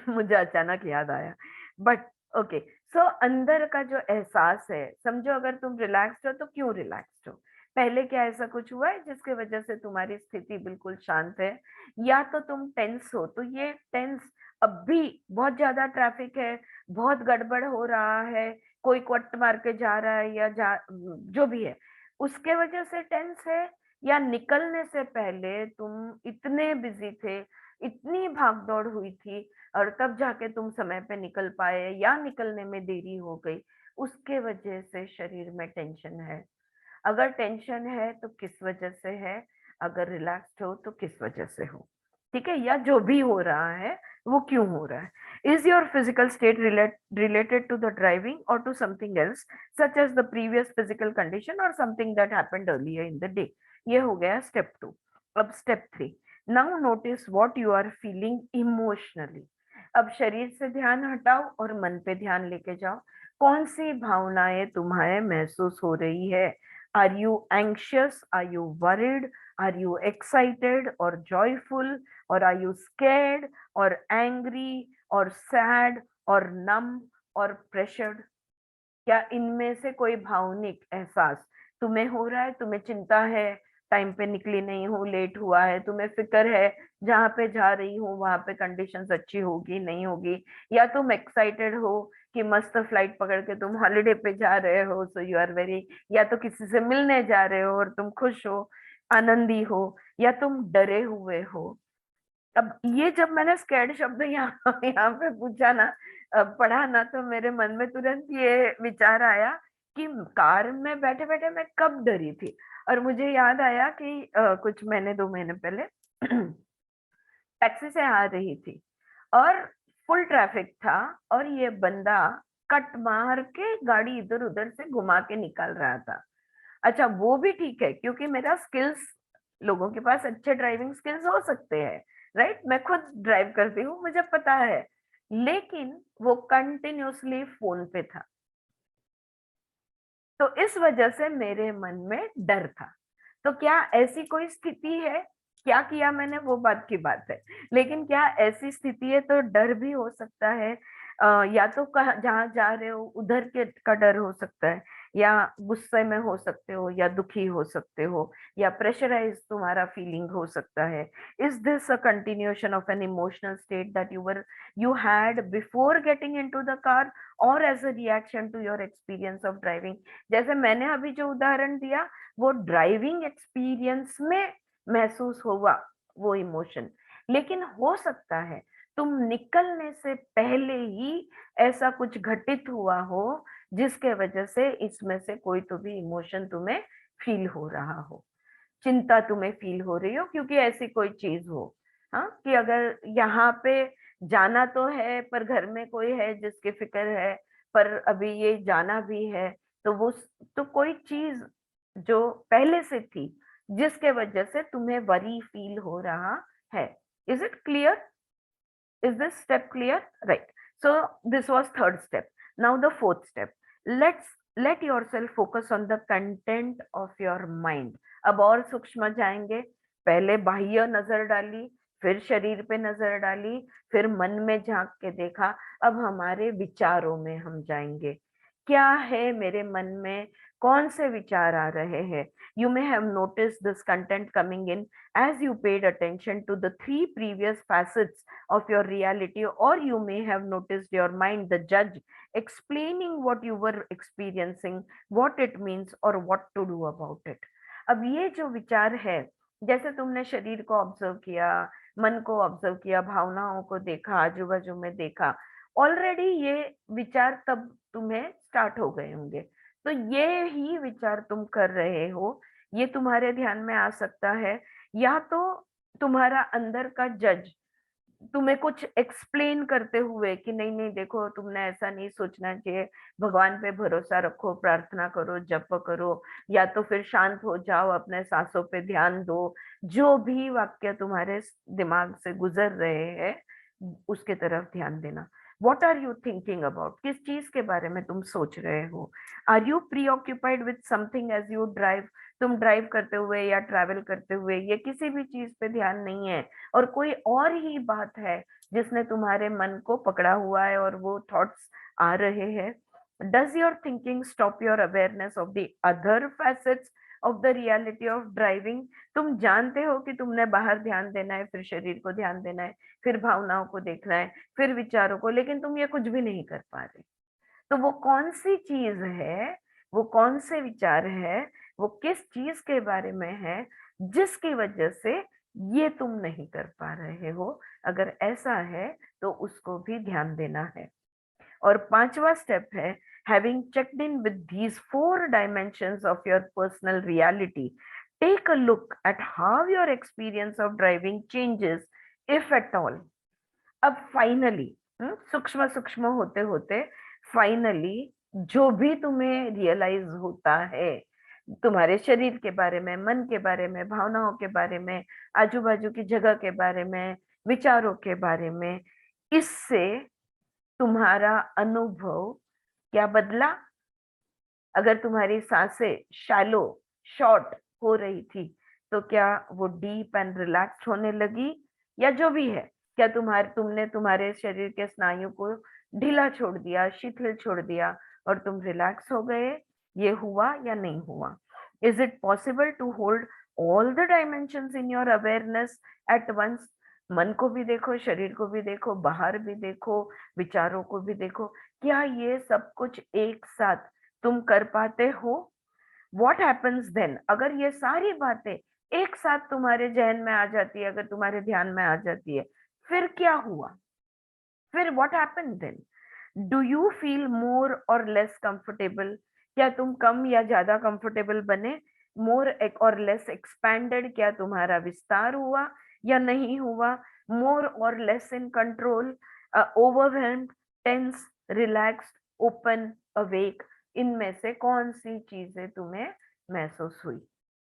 मुझे अचानक याद आया। बट ओके, सो अंदर का जो एहसास है, समझो अगर तुम रिलैक्स्ड हो तो क्यों रिलैक्स्ड हो? पहले क्या ऐसा कुछ हुआ है जिसके वजह से तुम्हारी स्थिति बिल्कुल शांत है? या तो तुम टेंस हो, तो ये टेंस अब भी बहुत ज्यादा ट्रैफिक है, बहुत गड़बड़ हो रहा है, कोई कट मार के जा रहा है या जो भी है उसके वजह से टेंस है? या निकलने से पहले तुम इतने बिजी थे, इतनी भागदौड़ हुई थी और तब जाके तुम समय पे निकल पाए, या निकलने में देरी हो गई, उसके वजह से शरीर में टेंशन है? अगर टेंशन है तो किस वजह से है? अगर रिलैक्स्ड हो तो किस वजह से हो? ठीक है, या जो भी हो रहा है वो क्यों हो रहा है? Is your physical state related to the driving और to something else such as the previous physical condition और something that happened earlier in the day? ये हो गया स्टेप 2। अब step 3, now notice what you are feeling emotionally. अब शरीर से ध्यान हटाओ और मन पे ध्यान लेके जाओ। कौन सी भावनाएं तुम्हारे महसूस हो रही है? Are you anxious? Are you worried? Are you excited और जॉयफुल? और आर यू स्कैर्ड और एंग्री और सैड और नम और प्रेशर्ड? क्या इनमें से कोई भावनिक एहसास तुम्हें हो रहा है? तुम्हें चिंता है, टाइम पे निकली नहीं हूँ, लेट हुआ है, तुम्हें फिक्र है जहाँ पे जा रही हूँ वहां पे कंडीशंस अच्छी होगी नहीं होगी, या तुम एक्साइटेड हो कि मस्त फ्लाइट पकड़ के तुम हॉलिडे पे जा रहे हो, सो यू आर वेरी, या तो किसी से मिलने जा रहे हो और तुम खुश हो, आनंदी हो, या तुम डरे हुए हो? अब ये जब मैंने स्कैर्ड शब्द यहाँ पे पूछा ना, पढ़ा ना, तो मेरे मन में तुरंत ये विचार आया कि कार में बैठे बैठे मैं कब डरी थी। और मुझे याद आया कि कुछ महीने 2 महीने पहले टैक्सी से आ रही थी और फुल ट्रैफिक था, और ये बंदा कट मार के गाड़ी इधर उधर से घुमा के निकाल रहा था। अच्छा, वो भी ठीक है क्योंकि मेरा स्किल्स, लोगों के पास अच्छे ड्राइविंग स्किल्स हो सकते हैं, राइट? मैं खुद ड्राइव करती हूँ, मुझे पता है, लेकिन वो कंटिन्यूअसली फोन पे था, तो इस वजह से मेरे मन में डर था। तो क्या ऐसी कोई स्थिति है? क्या किया मैंने वो बात की बात है, लेकिन क्या ऐसी स्थिति है तो डर भी हो सकता है। या तो जहाँ जा रहे हो उधर के का डर हो सकता है, या गुस्से में हो सकते हो, या दुखी हो सकते हो, या प्रेशराइज तुम्हारा फीलिंग हो सकता है. Is this a continuation of an emotional state that you had before getting into the car or as a reaction to your experience of driving? जैसे मैंने अभी जो उदाहरण दिया वो ड्राइविंग एक्सपीरियंस में महसूस हुआ वो इमोशन, लेकिन हो सकता है तुम निकलने से पहले ही ऐसा कुछ घटित हुआ हो जिसके वजह से इसमें से कोई तो भी इमोशन तुम्हें फील हो रहा हो, चिंता तुम्हें फील हो रही हो क्योंकि ऐसी कोई चीज हो. हाँ, कि अगर यहाँ पे जाना तो है पर घर में कोई है जिसकी फिक्र है, पर अभी ये जाना भी है, तो वो तो कोई चीज जो पहले से थी जिसके वजह से तुम्हें वरी फील हो रहा है. Is it clear? Is this step clear? Right. So this was third step. Now the fourth step. Let yourself focus on the content of your mind. अब और सूक्ष्म जाएंगे. पहले बाह्य नजर डाली, फिर शरीर पे नजर डाली, फिर मन में झांक के देखा. अब हमारे विचारों में हम जाएंगे. क्या है मेरे मन में, कौन से विचार आ रहे हैं? You may have noticed this content coming in as you paid attention to the 3 previous facets of your reality, or you may have noticed your mind, the judge, explaining what you were experiencing, what it means, or what to do about it. अब ये जो विचार है, जैसे तुमने शरीर को observe किया, मन को ऑब्जर्व किया, भावनाओं को देखा, आजू बाजू में देखा, ऑलरेडी ये विचार तब तुम्हें स्टार्ट हो गए होंगे. तो ये ही विचार तुम कर रहे हो, ये तुम्हारे ध्यान में आ सकता है, या तो तुम्हारा अंदर का जज तुम्हें कुछ एक्सप्लेन करते हुए कि नहीं नहीं देखो, तुमने ऐसा नहीं सोचना चाहिए, भगवान पे भरोसा रखो, प्रार्थना करो, जप करो, या तो फिर शांत हो जाओ, अपने सांसों पे ध्यान दो. जो भी वाक्य तुम्हारे दिमाग से गुजर रहे हैं उसके तरफ ध्यान देना. What are you thinking about? किस चीज के बारे में तुम सोच रहे हो? Are you preoccupied with something as you drive? तुम ड्राइव करते हुए या ट्रैवल करते हुए ये किसी भी चीज पे ध्यान नहीं है, और कोई और ही बात है जिसने तुम्हारे मन को पकड़ा हुआ है और वो थॉट्स आ रहे हैं. Does your thinking stop your awareness of the other facets of the reality of driving? तुम जानते हो कि तुमने बाहर ध्यान देना है, फिर शरीर को ध्यान देना है, फिर भावनाओं को देखना है, फिर विचारों को, लेकिन तुम ये कुछ भी नहीं कर पा रहे. तो वो कौन सी चीज है, वो कौन से विचार है, वो किस चीज के बारे में है जिसकी वजह से ये तुम नहीं कर पा रहे हो? अगर ऐसा है तो उसको भी ध्यान देना है. और पांचवा स्टेप है, having checked in with these 4 dimensions of your personal reality, take a look at how your experience of driving changes, if at all. अब फाइनली सूक्ष्म सूक्ष्म होते होते फाइनली जो भी तुम्हें रियलाइज होता है तुम्हारे शरीर के बारे में, मन के बारे में, भावनाओं के बारे में, आजू बाजू की जगह के बारे में, विचारों के बारे में, इससे तुम्हारा अनुभव क्या बदला? अगर तुम्हारी सांसें शैलो, शॉर्ट हो रही थी तो क्या वो डीप एंड रिलैक्स होने लगी, या जो भी है, क्या तुमने तुम्हारे शरीर के स्नायु को ढीला छोड़ दिया, शिथिल छोड़ दिया और तुम रिलैक्स हो गए? ये हुआ या नहीं हुआ? Is it possible to hold all the dimensions in your awareness at once? मन को भी देखो, शरीर को भी देखो, बाहर भी देखो, विचारों को भी देखो. क्या ये सब कुछ एक साथ तुम कर पाते हो? What happens then? अगर ये सारी बातें एक साथ तुम्हारे जहन में आ जाती है, अगर तुम्हारे ध्यान में आ जाती है, फिर क्या हुआ? फिर what happened then? Do you feel more or less comfortable? क्या तुम कम या ज्यादा कंफर्टेबल बने? More or less expanded? क्या तुम्हारा विस्तार हुआ या नहीं हुआ? More or less in control? Overwhelmed, tense, relaxed, open, awake? इनमें से कौन सी चीजें तुम्हें महसूस हुई?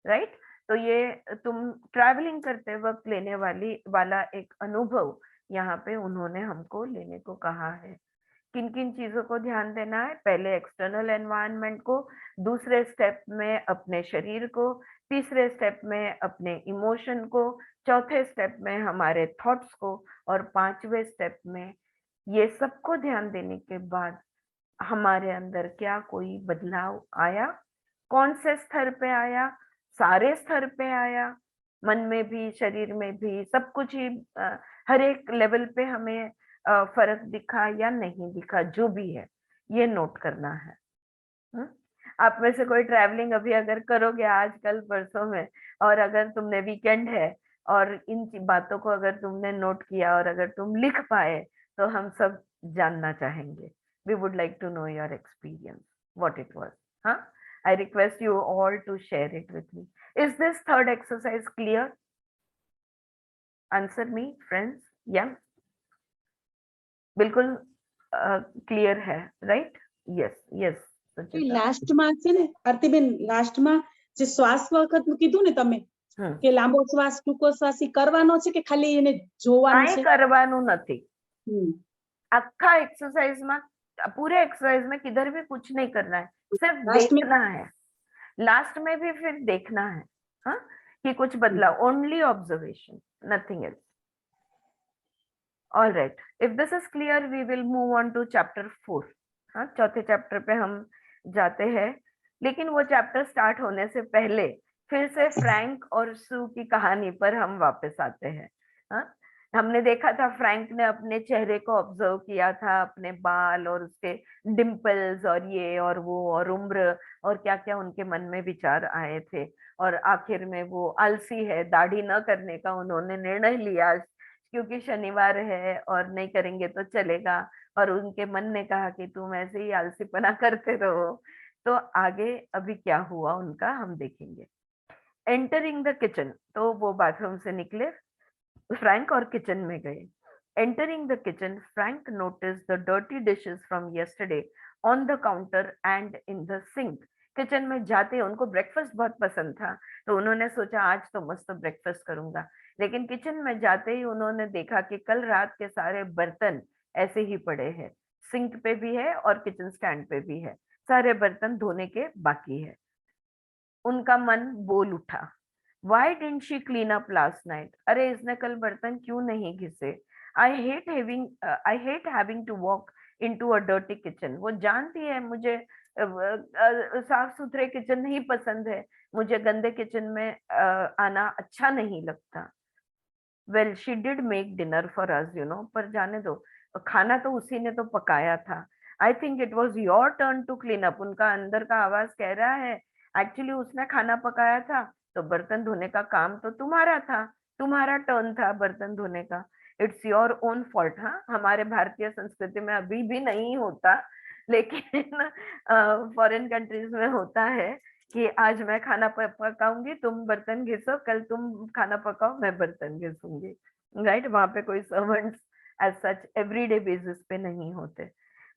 राइट? तो ये तुम ट्रैवलिंग करते वक्त लेने वाला एक अनुभव यहाँ पे उन्होंने हमको लेने को कहा है. किन किन चीजों को ध्यान देना है? पहले एक्सटर्नल एनवायरनमेंट को, दूसरे स्टेप में अपने शरीर को, तीसरे स्टेप में अपने इमोशन को, चौथे स्टेप में हमारे थॉट्स को, और पांचवे स्टेप में ये सबको ध्यान देने के बाद हमारे अंदर क्या कोई बदलाव आया? कौन से स्तर पे आया? सारे स्तर पे आया, मन में भी, शरीर में भी, सब कुछ ही हर एक लेवल पे हमें फर्क दिखा या नहीं दिखा, जो भी है ये नोट करना है। आप में से कोई ट्रैवलिंग अभी अगर करोगे आज कल परसों में, और अगर तुमने वीकेंड है और इन बातों को अगर तुमने नोट किया और अगर तुम लिख पाए, तो हम सब जानना चाहेंगे। We would like to know your experience, what it was. Huh? I request you all to share it with me. Is this third exercise clear? Answer me, friends. Yeah. बिल्कुल क्लियर है, right? Yes, yes. Suchita. લાસ્ટમાં છે ને આરતીબેન, લાસ્ટમાં જે શ્વાસ વખતનું કીધું ને તમે કે લાંબો શ્વાસ ટૂંકો શ્વાસ ઈ કરવાનો છે કે ખાલી એને જોવાનું કાંઈ છે? કરવાનું નથી. હમ. आखा एक्सरसाइज में, पूरे एक्सरसाइज में किधर भी कुछ नहीं करना है, सिर्फ Last में- देखना है। लास्ट में भी फिर देखना है, हाँ, कि कुछ बदलाव, only observation, nothing else. All right, if this is clear we will move on to chapter 4। हाँ, चौथे चैप्टर पे हम जाते हैं, लेकिन वो चैप्टर स्टार्ट होने से पहले फिर से फ्रैंक और सू की कहानी पर हम वापस आते हैं। हाँ, हमने देखा था फ्रैंक ने अपने चेहरे को ऑब्जर्व किया था, अपने बाल और उसके डिम्पल्स और ये और वो और उम्र और क्या क्या उनके मन में विचार आए थे, और आखिर में वो आलसी है, दाढ़ी न करने का उन्होंने निर्णय लिया क्योंकि शनिवार है और नहीं करेंगे तो चलेगा, और उनके मन ने कहा कि तुम ऐसे ही आलसीपना करते रहो। तो आगे अभी क्या हुआ उनका हम देखेंगे। एंटरिंग द किचन, तो वो बाथरूम से निकले, फ्रैंक और किचन में गए। Entering the kitchen, Frank notice the dirty dishes from yesterday on the counter and in the sink. Kitchen में जाते उनको ब्रेकफास्ट बहुत पसंद था, तो उन्होंने सोचा आज तो मस्त ब्रेकफास्ट करूंगा, लेकिन किचन में जाते ही उन्होंने देखा कि कल रात के सारे बर्तन ऐसे ही पड़े हैं, सिंक पे भी है और किचन स्टैंड पे भी है, सारे बर्तन धोने के बाकी है। उनका मन बोल उठा, Why didn't she clean up last night? अरे इसने कल बर्तन क्यों नहीं घिसे? I hate having to walk into a dirty kitchen. वो जानती है मुझे साफ सुथरे किचन नहीं पसंद है, मुझे गंदे किचन में आना अच्छा नहीं लगता। Well, she did make dinner for us, you know, पर जाने दो, खाना तो उसी ने तो पकाया था। I think it was your turn to clean up. उनका अंदर का आवाज कह रहा है, एक्चुअली उसने खाना पकाया था, तो बर्तन धोने का काम तो तुम्हारा था, तुम्हारा टर्न था बर्तन धोने का। It's your own fault. हाँ, हमारे भारतीय संस्कृति में अभी भी नहीं होता, लेकिन फॉरेन कंट्रीज में होता है कि आज मैं खाना पकाऊंगी, तुम बर्तन घिसो, कल तुम खाना पकाओ, मैं बर्तन घिसूंगी। राइट, वहां पे कोई servants as such everyday basis पे नहीं होते।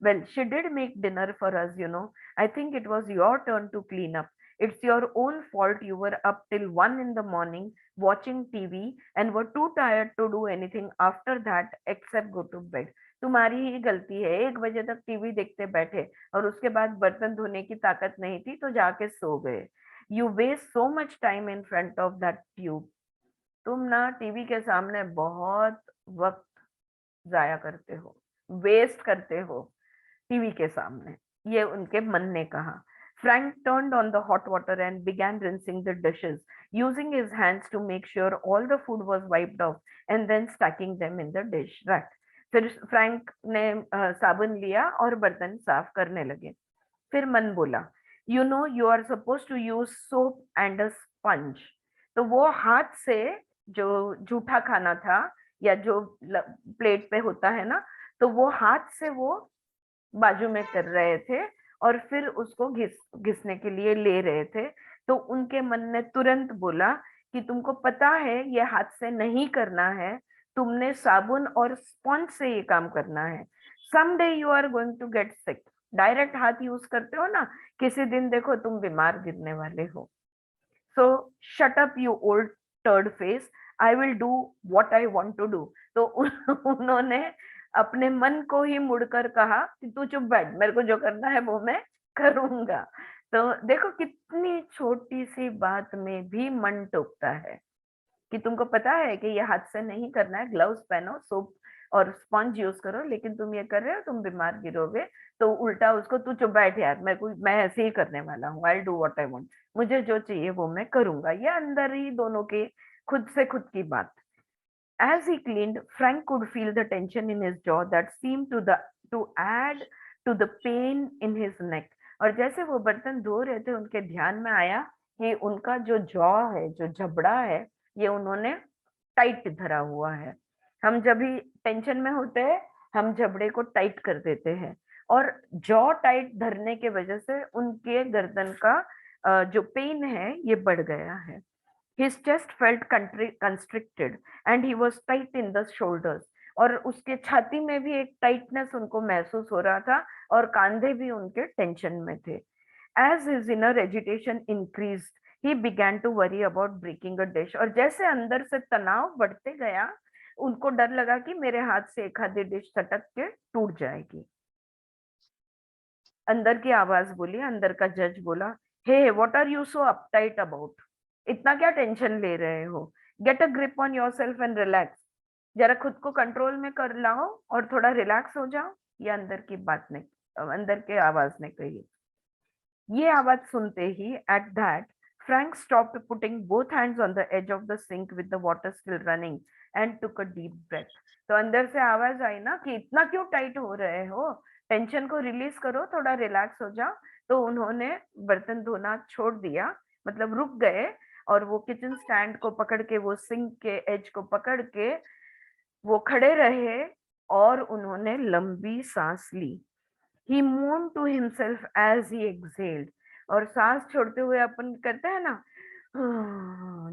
Well, she did make dinner for us, you know. I think it was your turn to clean up. It's your own fault you were up till 1 in the morning watching TV and were too tired to do anything after that except go to bed. तुम्हारी ही गलती है, 1 बजे तक TV देखते बैठे और उसके बाद बर्तन धोने की ताकत नहीं थी तो जाके सो गए। You waste so much time in front of that tube. तुम ना टीवी के सामने बहुत वक्त जाया करते हो, वेस्ट करते हो टीवी के सामने, ये उनके मन ने कहा। Frank turned on the hot water and began rinsing the dishes, using his hands to make sure all the food was wiped off and then stacking them in the dish rack. फिर Frank ने साबुन लिया और बर्तन साफ करने लगे। फिर मन बोला, you know you are suppose to use soap and a sponge. तो वो हाथ से जो जूठा खाना था या जो प्लेट पे होता है ना, तो वो हाथ से वो बाजू में कर रहे थे और फिर उसको घिसने के लिए ले रहे थे। तो उनके मन ने तुरंत बोला कि तुमको पता है ये हाथ से नहीं करना है, तुमने साबुन और स्पंज से ये काम करना है। Someday you are going to get sick. Direct हाथ यूज करते हो ना, किसी दिन देखो तुम बीमार गिरने वाले हो। So shut up you old turd face, I will do what I want to do. तो उन्होंने अपने मन को ही मुड़कर कहा कि तू चुप बैठ, मेरे को जो करना है वो मैं करूंगा। तो देखो कितनी छोटी सी बात में भी मन टोकता है कि तुमको पता है कि ये हाथ से नहीं करना है, ग्लव्स पहनो, सोप और स्पंज यूज करो, लेकिन तुम ये कर रहे हो, तुम बीमार गिरोगे। तो उल्टा उसको, तू चुप बैठ यार, मैं ऐसे ही करने वाला हूँ, I do what I want, मुझे जो चाहिए वो मैं करूंगा। ये अंदर ही दोनों के खुद से खुद की बात। As he cleaned, Frank could feel the tension in his jaw that seemed to add to the pain in his neck. और जैसे वो बर्तन धो रहे थे, उनके ध्यान में आया कि उनका जो जॉ है, जो जबड़ा है, ये उन्होंने टाइट धरा हुआ है। हम जब भी टेंशन में होते हैं, हम जबड़े को टाइट कर देते हैं, और जॉ टाइट धरने के वजह से उनके गर्दन का जो पेन है ये बढ़ गया है। His chest felt constricted and he was tight in the shoulders. और उसके छाती में भी एक टाइटनेस उनको महसूस हो रहा था, और कंधे भी उनके टेंशन में थे। As his inner agitation increased, he began to worry about breaking a dish. और जैसे अंदर से तनाव बढ़ते गया, उनको डर लगा कि मेरे हाथ से एक आधी डिश सटक के टूट जाएगी। अंदर की आवाज बोली, अंदर का जज बोला, hey what are you so uptight about, इतना क्या टेंशन ले रहे हो, get a grip on yourself and relax, जरा खुद को कंट्रोल में कर लाओ और थोड़ा रिलैक्स हो जाओ। ये अंदर की बात ने, अंदर के आवाज ने कही। ये आवाज सुनते ही, at that, Frank stopped putting both hands on the edge of the sink with the water still running and took a deep breath. तो अंदर से आवाज आई ना कि इतना क्यों टाइट हो रहे हो, टेंशन को रिलीज करो, थोड़ा रिलैक्स हो जाओ। तो उन्होंने बर्तन धोना छोड़ दिया, मतलब रुक गए, और वो किचन स्टैंड को पकड़ के, वो सिंक के एज को पकड़ के वो खड़े रहे, और उन्होंने लंबी सांस ली। He moaned to himself as he exhaled. और सांस छोड़ते हुए अपन करते हैं ना,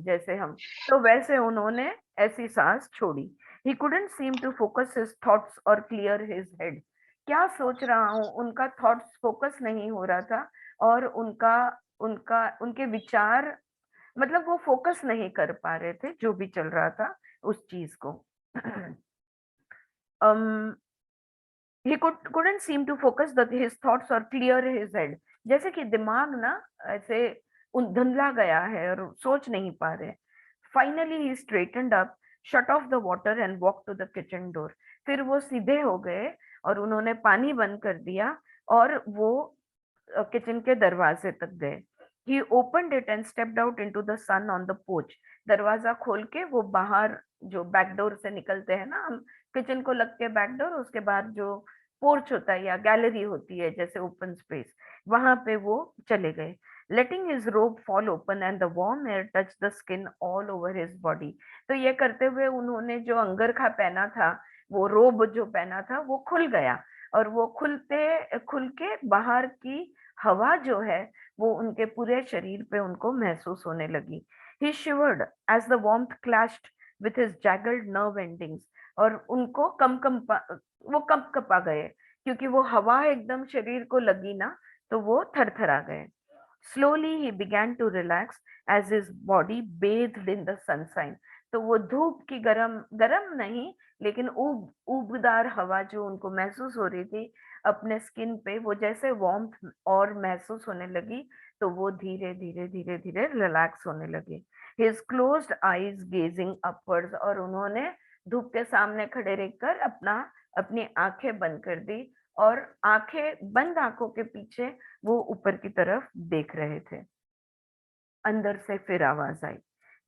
जैसे हम, तो वैसे उन्होंने ऐसी सांस छोड़ी। He couldn't seem to focus his thoughts or clear his head. क्या सोच रहा हूँ, उनका थॉट्स फोकस नहीं हो रहा था, और उनका उनका उनके विचार, मतलब वो फोकस नहीं कर पा रहे थे जो भी चल रहा था उस चीज को। he couldn't seem to focus his thoughts or clear his head. जैसे कि दिमाग ना ऐसे धुंधला गया है और सोच नहीं पा रहे। Finally he straightened up, shut off the water and walked to the kitchen door. फिर वो सीधे हो गए और उन्होंने पानी बंद कर दिया, और वो किचन के दरवाजे तक गए। He opened it and stepped out into the sun on the porch. दरवाजा खोल के वो बाहर, जो बैक डोर से निकलते हैं ना हम, किचन को लग के बैक डोर, उसके बाद जो पोर्च होता है या गैलरी होती है जैसे ओपन स्पेस, वहां पे वो चले गए। Letting his robe fall open and the warm air touch the skin all over his body. तो ये करते हुए उन्होंने जो अंगरखा पहना था, वो रोब जो पहना था, वो खुल गया, और वो खुल के बाहर की हवा जो है वो उनके पूरे शरीर पे उनको महसूस होने लगी। He shivered as the warmth clashed with his jagged nerve endings. और उनको वो कंपा गए, क्योंकि वो हवा एकदम शरीर को लगी ना, तो वो थरथरा गए। Slowly he began to relax as his body bathed in the sunshine. तो वो धूप की गरम नहीं, लेकिन उबदार हवा जो उनको महसूस हो रही थी अपने स्किन पे, वो जैसे वार्मथ और महसूस होने लगी, तो वो धीरे धीरे धीरे धीरे रिलैक्स होने लगे। His closed eyes gazing upwards. और उन्होंने धूप के सामने खड़े रहकर अपनी आंखें बंद कर दी, और बंद आंखों के पीछे वो ऊपर की तरफ देख रहे थे। अंदर से फिर आवाज आई,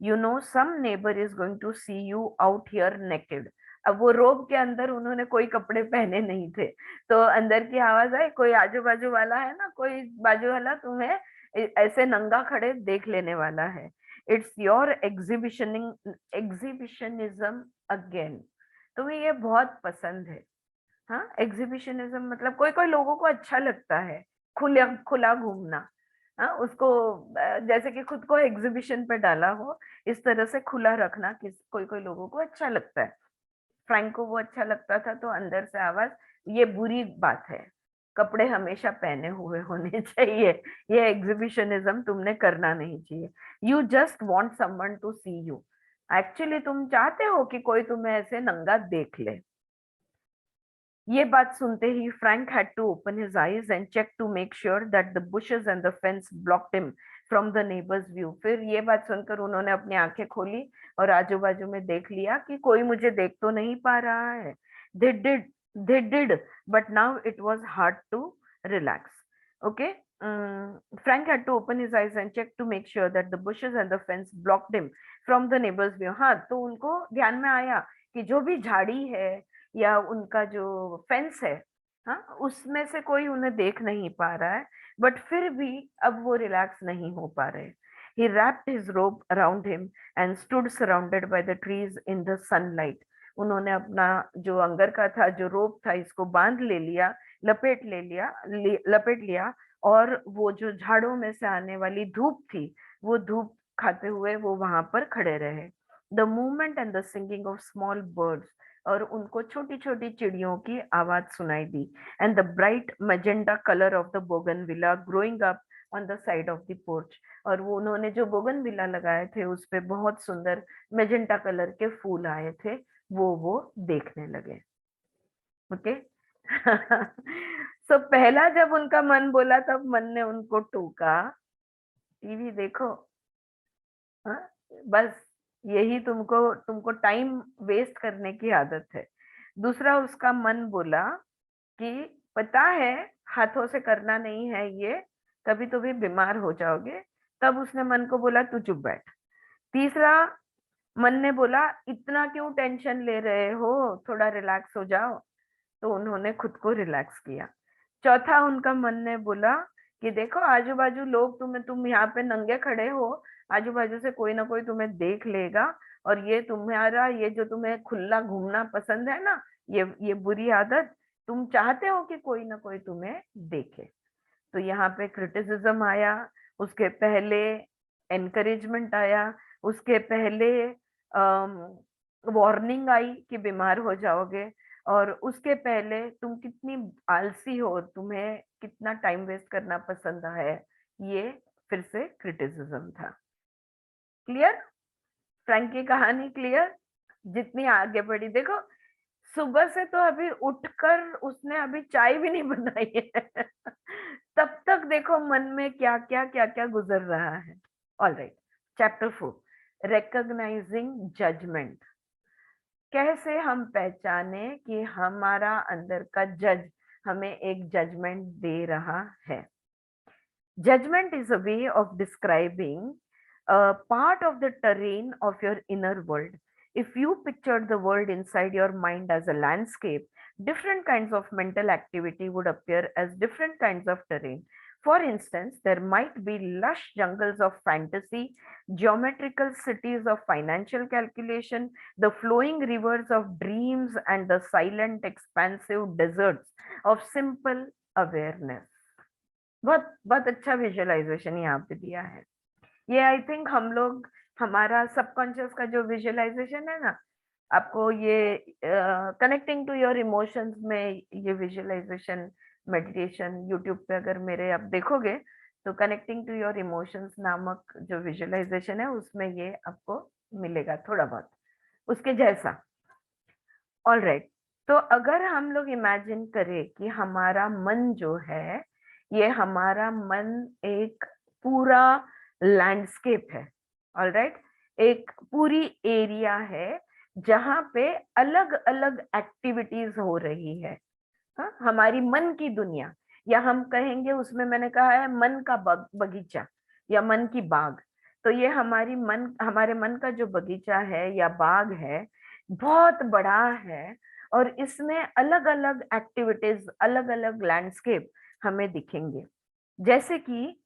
you know some neighbour is going to see you out here naked. अब वो रोब के अंदर उन्होंने कोई कपड़े पहने नहीं थे, तो अंदर की आवाज आई, कोई आजू बाजू वाला है ना, कोई बाजू वाला तुम्हें ऐसे नंगा खड़े देख लेने वाला है। It's your exhibitionism again. तुम्हें ये बहुत पसंद है। हाँ, एग्जिबिशनिज्म मतलब कोई कोई लोगों को अच्छा लगता है खुला घूमना। हाँ, उसको जैसे कि खुद को एग्जीबिशन पे डाला हो, इस तरह से खुला रखना कोई कोई लोगों को अच्छा लगता है। फ्रैंक को वो अच्छा लगता था, तो अंदर से आवाज, ये बुरी बात है, कपड़े हमेशा पहने हुए होने चाहिए, ये एग्जीबिशनिज्म तुमने करना नहीं चाहिए। You just want someone to see you. Actually तुम चाहते हो कि कोई तुम्हें ऐसे नंगा देख ले। ये बात सुनते ही Frank had to open his eyes and check to make sure that the bushes and the fence blocked him from the neighbor's view. फिर ये बात सुनकर उन्होंने अपनी आंखें खोली और आजू बाजू में देख लिया कि कोई मुझे देख तो नहीं पा रहा है। they did, but now it was hard to relax. Okay. Frank had to open his eyes and check to make sure that the bushes and the fence blocked him from the neighbor's view. हाँ, तो उनको ध्यान में आया कि जो भी झाड़ी है या उनका जो फेंस है, हाँ, उसमें से कोई उन्हें देख नहीं पा रहा है, बट फिर भी अब वो रिलैक्स नहीं हो पा रहे. He wrapped his robe around him and stood surrounded by the trees in the sunlight. उन्होंने अपना जो अंगर का था, जो रोब था, इसको बांध ले लिया, लपेट लिया, और वो जो झाड़ों में से आने वाली धूप थी, वो धूप खाते हुए वो वहां पर खड़े रहे. The movement and the singing of small birds, और उनको छोटी छोटी चिड़ियों की आवाज सुनाई दी. And the bright magenta colour of the bougainvillea growing up on the side of the porch, और वो उन्होंने जो बोगनविला लगाए थे उस पे बहुत सुंदर मैजेंटा कलर के फूल आए थे, वो देखने लगे. ओके. सो पहला जब उनका मन बोला तब मन ने उनको टोका, टीवी देखो. हाँ, बस यही तुमको टाइम वेस्ट करने की आदत है. दूसरा उसका मन बोला कि पता है हाथों से करना नहीं है ये, कभी तो भी बीमार हो जाओगे. तब उसने मन को बोला तू चुप बैठ. तीसरा मन ने बोला इतना क्यों टेंशन ले रहे हो, थोड़ा रिलैक्स हो जाओ. तो उन्होंने खुद को रिलैक्स किया. चौथा उनका मन ने बोला कि देखो आजू बाजू लोग तुम यहाँ पे नंगे खड़े हो, आजू बाजू से कोई ना कोई तुम्हें देख लेगा, और ये तुम्हारा ये जो तुम्हें खुला घूमना पसंद है ना, ये बुरी आदत, तुम चाहते हो कि कोई ना कोई तुम्हें देखे. तो यहाँ पे क्रिटिसिज्म आया, उसके पहले एनकरेजमेंट आया, उसके पहले वार्निंग आई कि बीमार हो जाओगे, और उसके पहले तुम कितनी आलसी हो, तुम्हें कितना टाइम वेस्ट करना पसंद है, ये फिर से क्रिटिसिज्म था. क्लियर? फ्रैंक की कहानी क्लियर? जितनी आगे बढ़ी, देखो सुबह से तो अभी उठकर उसने अभी चाय भी नहीं बनाई है. तब तक देखो मन में क्या क्या गुजर रहा है. All right. Chapter 4, recognizing judgement. कैसे हम पहचाने कि हमारा अंदर का जज हमें एक जजमेंट दे रहा है. Judgement is a way of describing a part of the terrain of your inner world. If you pictured the world inside your mind as a landscape, different kinds of mental activity would appear as different kinds of terrain. For instance, there might be lush jungles of fantasy, geometrical cities of financial calculation, the flowing rivers of dreams, and the silent, expansive deserts of simple awareness. बहुत अच्छा visualisation यहाँ पे दिया है. ये I think हम लोग, हमारा सबकॉन्शियस का जो विजुअलाइजेशन है ना, आपको ये कनेक्टिंग टू योर इमोशंस में ये विजुअलाइजेशन मेडिटेशन यूट्यूब पे अगर मेरे आप देखोगे तो कनेक्टिंग टू योर इमोशंस नामक जो विजुअलाइजेशन है उसमें ये आपको मिलेगा थोड़ा बहुत उसके जैसा. All right. तो अगर हम लोग इमेजिन करें कि हमारा मन जो है, ये हमारा मन एक पूरा लैंडस्केप है. All right. एक पूरी एरिया है जहां पे अलग अलग एक्टिविटीज हो रही है. हाँ, हमारी मन की दुनिया, या हम कहेंगे उसमें मैंने कहा है मन का बगीचा या मन की बाग. तो ये हमारे मन का जो बगीचा है या बाग है बहुत बड़ा है, और इसमें अलग अलग एक्टिविटीज, अलग अलग लैंडस्केप हमें दिखेंगे. जैसे कि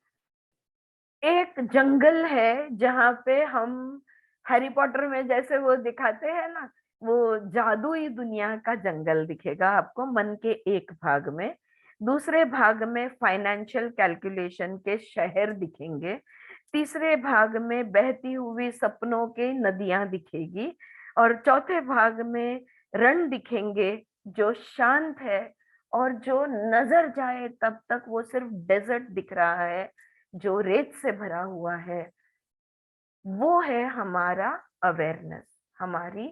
एक जंगल है जहां पे हम हैरी पॉटर में जैसे वो दिखाते हैं ना, वो जादुई दुनिया का जंगल दिखेगा आपको मन के एक भाग में. दूसरे भाग में फाइनेंशियल कैलकुलेशन के शहर दिखेंगे. तीसरे भाग में बहती हुई सपनों की नदियां दिखेगी. और चौथे भाग में रण दिखेंगे जो शांत है, और जो नजर जाए तब तक वो सिर्फ डेजर्ट दिख रहा है जो रेत से भरा हुआ है. वो है हमारा अवेयरनेस, हमारी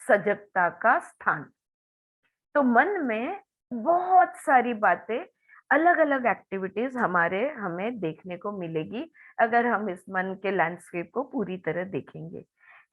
सजगता का स्थान. तो मन में बहुत सारी बातें, अलग अलग एक्टिविटीज हमें देखने को मिलेगी अगर हम इस मन के लैंडस्केप को पूरी तरह देखेंगे.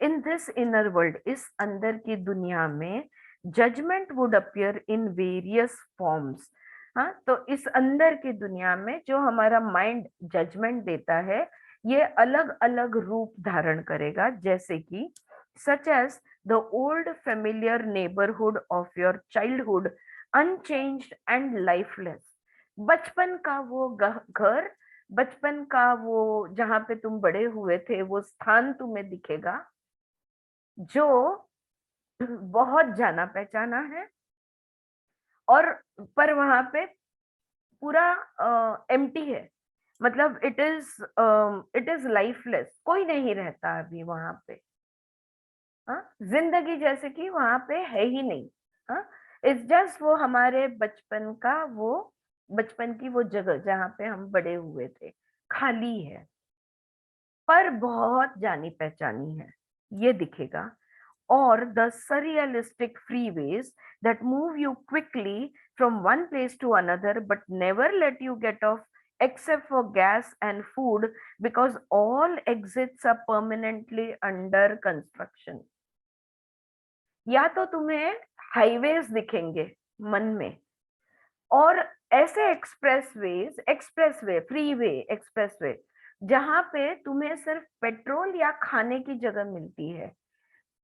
इन दिस इनर वर्ल्ड, इस अंदर की दुनिया में judgement would appear in various forms. हाँ, तो इस अंदर की दुनिया में जो हमारा माइंड जजमेंट देता है ये अलग अलग रूप धारण करेगा, जैसे कि such as the old familiar neighbourhood of your childhood unchanged and lifeless. बचपन का वो घर, बचपन का वो जहां पे तुम बड़े हुए थे वो स्थान तुम्हें दिखेगा जो बहुत जाना पहचाना है, और पर वहां पे पूरा एम्प्टी है, मतलब इट इज लाइफलेस, कोई नहीं रहता अभी वहां पे। हाँ, जिंदगी जैसे कि वहां पे है ही नहीं। हाँ, इट्स जस्ट वो हमारे बचपन का वो बचपन की वो जगह जहाँ पे हम बड़े हुए थे, खाली है पर बहुत जानी पहचानी है, ये दिखेगा। और the surrealistic freeways that move you quickly from one place to another but never let you get off except for gas and food because all exits are permanently under construction। या तो तुम्हें हाईवेज दिखेंगे मन में, और ऐसे expressway freeway expressway जहां पे तुम्हें सिर्फ पेट्रोल या खाने की जगह मिलती है,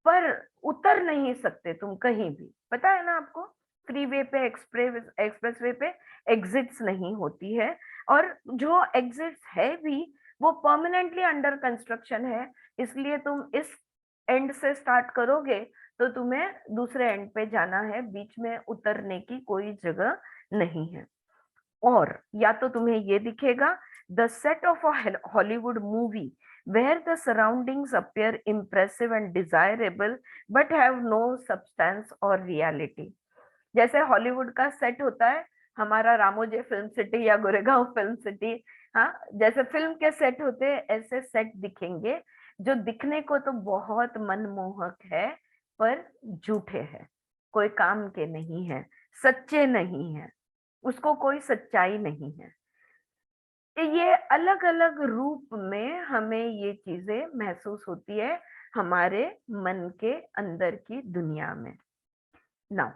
पर उतर नहीं सकते तुम कहीं भी। पता है ना आपको, फ्रीवे पे एक्सप्रेसवे पे एग्जिट्स नहीं होती है, और जो एग्जिट्स है भी वो परमानेंटली अंडर कंस्ट्रक्शन है, इसलिए तुम इस एंड से स्टार्ट करोगे तो तुम्हें दूसरे एंड पे जाना है, बीच में उतरने की कोई जगह नहीं है। और या तो तुम्हें ये दिखेगा the set of a Hollywood movie where the surroundings appear impressive and desirable but have no substance or reality। जैसे हॉलीवुड का सेट होता है, हमारा रामोजी फिल्म सिटी या गोरेगांव फिल्म सिटी, हाँ, जैसे फिल्म के सेट होते हैं ऐसे सेट दिखेंगे जो दिखने को तो बहुत मनमोहक है पर झूठे हैं, कोई काम के नहीं है, सच्चे नहीं है, उसको कोई सच्चाई नहीं है। ये अलग अलग रूप में हमें ये चीजें महसूस होती है हमारे मन के अंदर की दुनिया में। Now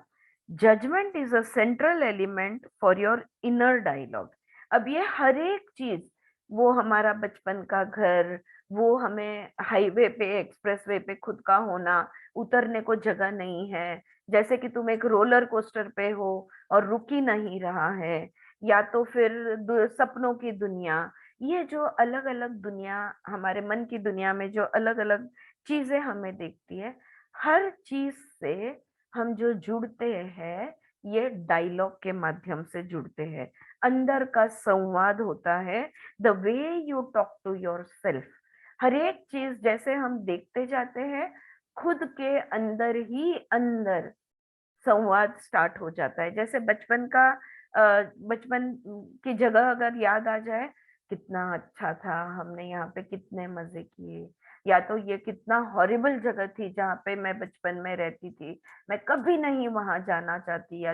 judgement is a central element for your inner dialogue. अब ये हर एक चीज, वो हमारा बचपन का घर, वो हमें हाईवे पे एक्सप्रेसवे पे खुद का होना, उतरने को जगह नहीं है, जैसे कि तुम एक रोलर कोस्टर पे हो और रुक ही नहीं रहा है, या तो फिर सपनों की दुनिया, ये जो अलग अलग दुनिया हमारे मन की दुनिया में जो अलग अलग चीजें हमें देखती है, हर चीज से हम जो जुड़ते हैं ये डायलॉग के माध्यम से जुड़ते हैं, अंदर का संवाद होता है, the way you talk to yourself. हर एक चीज जैसे हम देखते जाते हैं, खुद के अंदर ही अंदर संवाद स्टार्ट हो जाता है। जैसे बचपन का बचपन की जगह अगर याद आ जाए, कितना अच्छा था, हमने यहाँ पे कितने मजे किए, या तो ये कितना हॉरिबल जगह थी जहाँ पे मैं बचपन में रहती थी, मैं कभी नहीं वहां जाना चाहती या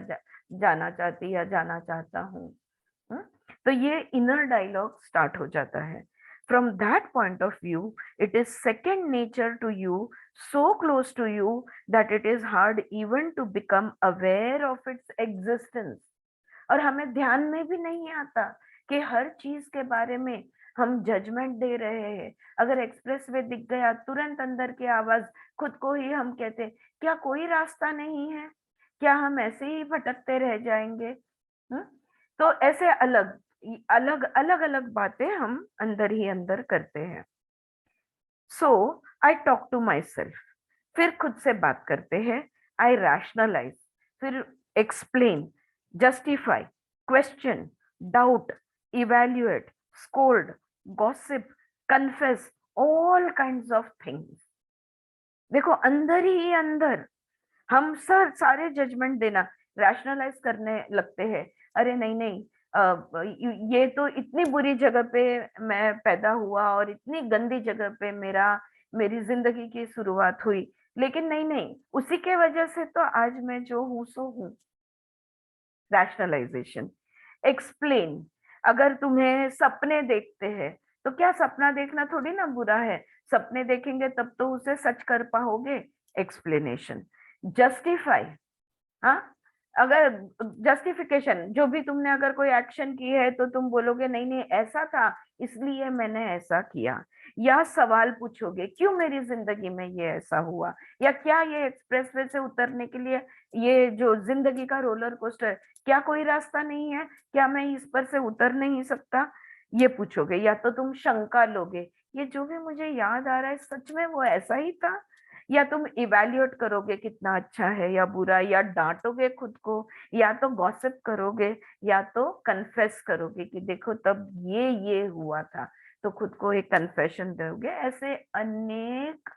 जाना चाहता हूँ। तो ये इनर डायलॉग स्टार्ट हो जाता है। From that point of view it is second nature to you, so close to you that it is hard even to become aware of its existence। और हमें ध्यान में भी नहीं आता कि हर चीज के बारे में हम जजमेंट दे रहे हैं। अगर एक्सप्रेस वे दिख गया, तुरंत अंदर की आवाज खुद को ही हम कहते, क्या कोई रास्ता नहीं है, क्या हम ऐसे ही भटकते रह जाएंगे। तो ऐसे अलग अलग अलग अलग बातें हम अंदर ही अंदर करते हैं। So I talk to myself, फिर खुद से बात करते हैं। आई रैशनलाइज, फिर explain, justify, question, doubt, evaluate, scold, gossip, confess, all kinds of things. देखो अंदर ही अंदर हम सारे जजमेंट देना, रैशनलाइज करने लगते हैं। अरे नहीं नहीं, ये तो इतनी बुरी जगह पे मैं पैदा हुआ और इतनी गंदी जगह पे मेरी जिंदगी की शुरुआत हुई, लेकिन नहीं नहीं, उसी के वजह से तो आज मैं जो हूं सो हूं। रैशनलाइजेशन। एक्सप्लेन, अगर तुम्हें सपने देखते हैं तो क्या सपना देखना थोड़ी ना बुरा है, सपने देखेंगे तब तो उसे सच कर पाओगे। एक्सप्लेनेशन। जस्टिफाई, हाँ, अगर जस्टिफिकेशन, जो भी तुमने अगर कोई एक्शन की है तो तुम बोलोगे नहीं नहीं ऐसा था इसलिए मैंने ऐसा किया, या सवाल पूछोगे क्यों मेरी जिंदगी में ये ऐसा हुआ, या क्या ये एक्सप्रेसवे से उतरने के लिए, ये जो जिंदगी का रोलर कोस्टर, क्या कोई रास्ता नहीं है, क्या मैं इस पर से उतर नहीं सकता, ये पूछोगे। या तो तुम शंका लोगे, ये जो भी मुझे याद आ रहा है सच में वो ऐसा ही था, या तुम इवेल्युएट करोगे कितना अच्छा है या बुरा, या डांटोगे खुद को, या तो गॉसिप करोगे, या तो कन्फेस करोगे कि देखो तब ये हुआ था, तो खुद को एक कन्फेशन दोगे। ऐसे अनेक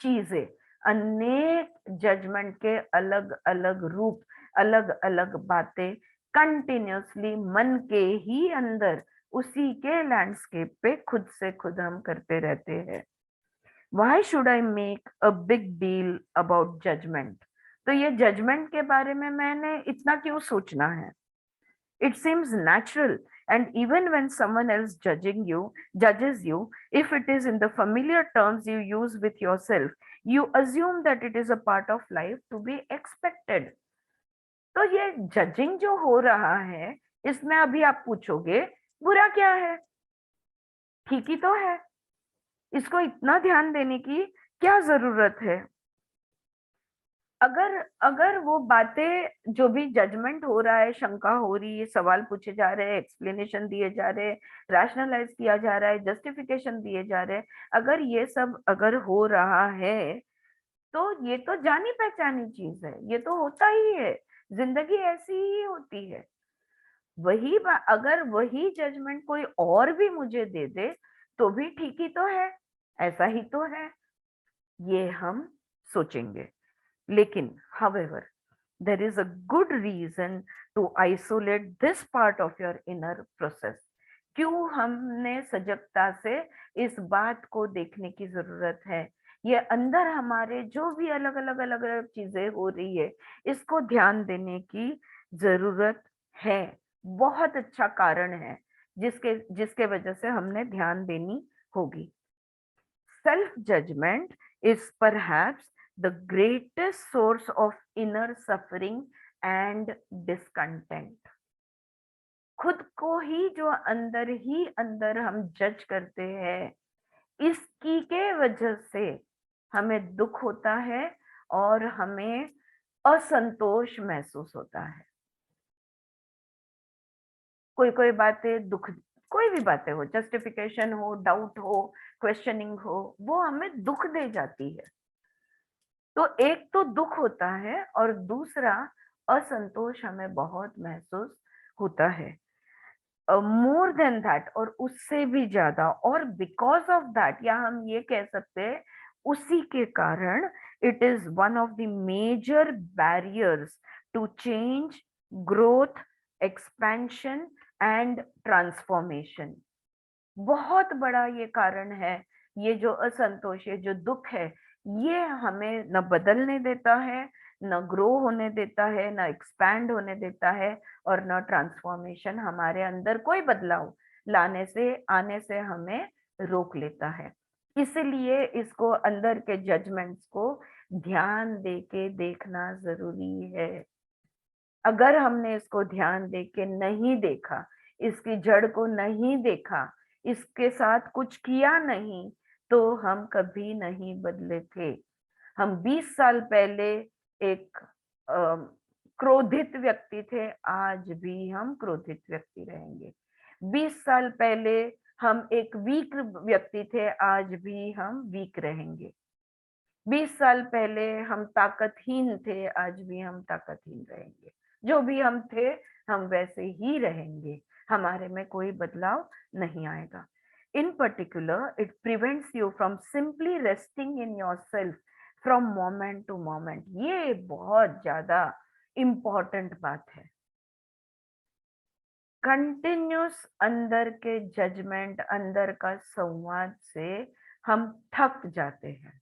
चीजें, अनेक जजमेंट के अलग अलग रूप, अलग अलग बातें कंटिन्यूअसली मन के ही अंदर उसी के लैंडस्केप पे खुद से खुद हम करते रहते हैं। Why should I make a big deal about judgment? तो ये जजमेंट के बारे में मैंने इतना क्यों सोचना है? It seems natural, and even when someone else judges you, if it is in the familiar terms you use with yourself, you assume that it is a part of life to be expected. तो ये judging जो हो रहा है, इसमें अभी आप पूछोगे बुरा क्या है? ठीक ही तो है, इसको इतना ध्यान देने की क्या जरूरत है? अगर अगर वो बातें, जो भी जजमेंट हो रहा है, शंका हो रही है, सवाल पूछे जा रहे हैं, एक्सप्लेनेशन दिए जा रहे हैं, रैशनलाइज किया जा रहा है, जस्टिफिकेशन दिए जा रहे हैं, अगर ये सब अगर हो रहा है तो ये तो जानी पहचानी चीज है, ये तो होता ही है, जिंदगी ऐसी ही होती है। वही अगर वही जजमेंट कोई और भी मुझे दे दे तो भी ठीक ही तो है, ऐसा ही तो है, ये हम सोचेंगे। लेकिन however, there is a good reason to isolate this part of your inner process. क्यों हमने सजगता से इस बात को देखने की जरूरत है? ये अंदर हमारे जो भी अलग अलग अलग अलग चीजें हो रही है, इसको ध्यान देने की जरूरत है। बहुत अच्छा कारण है जिसके जिसके वजह से हमने ध्यान देनी होगी। Self judgment is perhaps the greatest source of inner suffering and discontent. खुद को ही जो अंदर ही अंदर हम जज करते हैं, इसकी के वजह से हमें दुख होता है और हमें असंतोष महसूस होता है। कोई कोई बातें दुख, कोई भी बातें हो, जस्टिफिकेशन हो, डाउट हो, क्वेश्चनिंग हो, वो हमें दुख दे जाती है। तो एक तो दुख होता है और दूसरा असंतोष हमें बहुत महसूस होता है। मोर देन दैट, और उससे भी ज्यादा, और बिकॉज ऑफ दैट, या हम ये कह सकते हैं उसी के कारण, it is one of the major barriers to change, growth, expansion and transformation. बहुत बड़ा ये कारण है, ये जो असंतोष है, जो दुख है, ये हमें न बदलने देता है, न ग्रो होने देता है, न एक्सपैंड होने देता है, और न ट्रांसफॉर्मेशन, हमारे अंदर कोई बदलाव लाने से, आने से हमें रोक लेता है। इसलिए इसको, अंदर के जजमेंट्स को ध्यान दे के देखना जरूरी है। अगर हमने इसको ध्यान दे के नहीं देखा, इसकी जड़ को नहीं देखा, इसके साथ कुछ किया नहीं, तो हम कभी नहीं बदले थे। हम 20 साल पहले एक क्रोधित व्यक्ति थे, आज भी हम क्रोधित व्यक्ति रहेंगे। 20 साल पहले हम एक वीक व्यक्ति थे, आज भी हम वीक रहेंगे। 20 साल पहले हम ताकतहीन थे, आज भी हम ताकतहीन रहेंगे। जो भी हम थे, हम वैसे ही रहेंगे, हमारे में कोई बदलाव नहीं आएगा। In particular, it prevents you from simply resting in yourself from moment to moment. ये बहुत ज्यादा इम्पोर्टेंट बात है। कंटिन्यूस अंदर के जजमेंट, अंदर का संवाद से हम थक जाते हैं।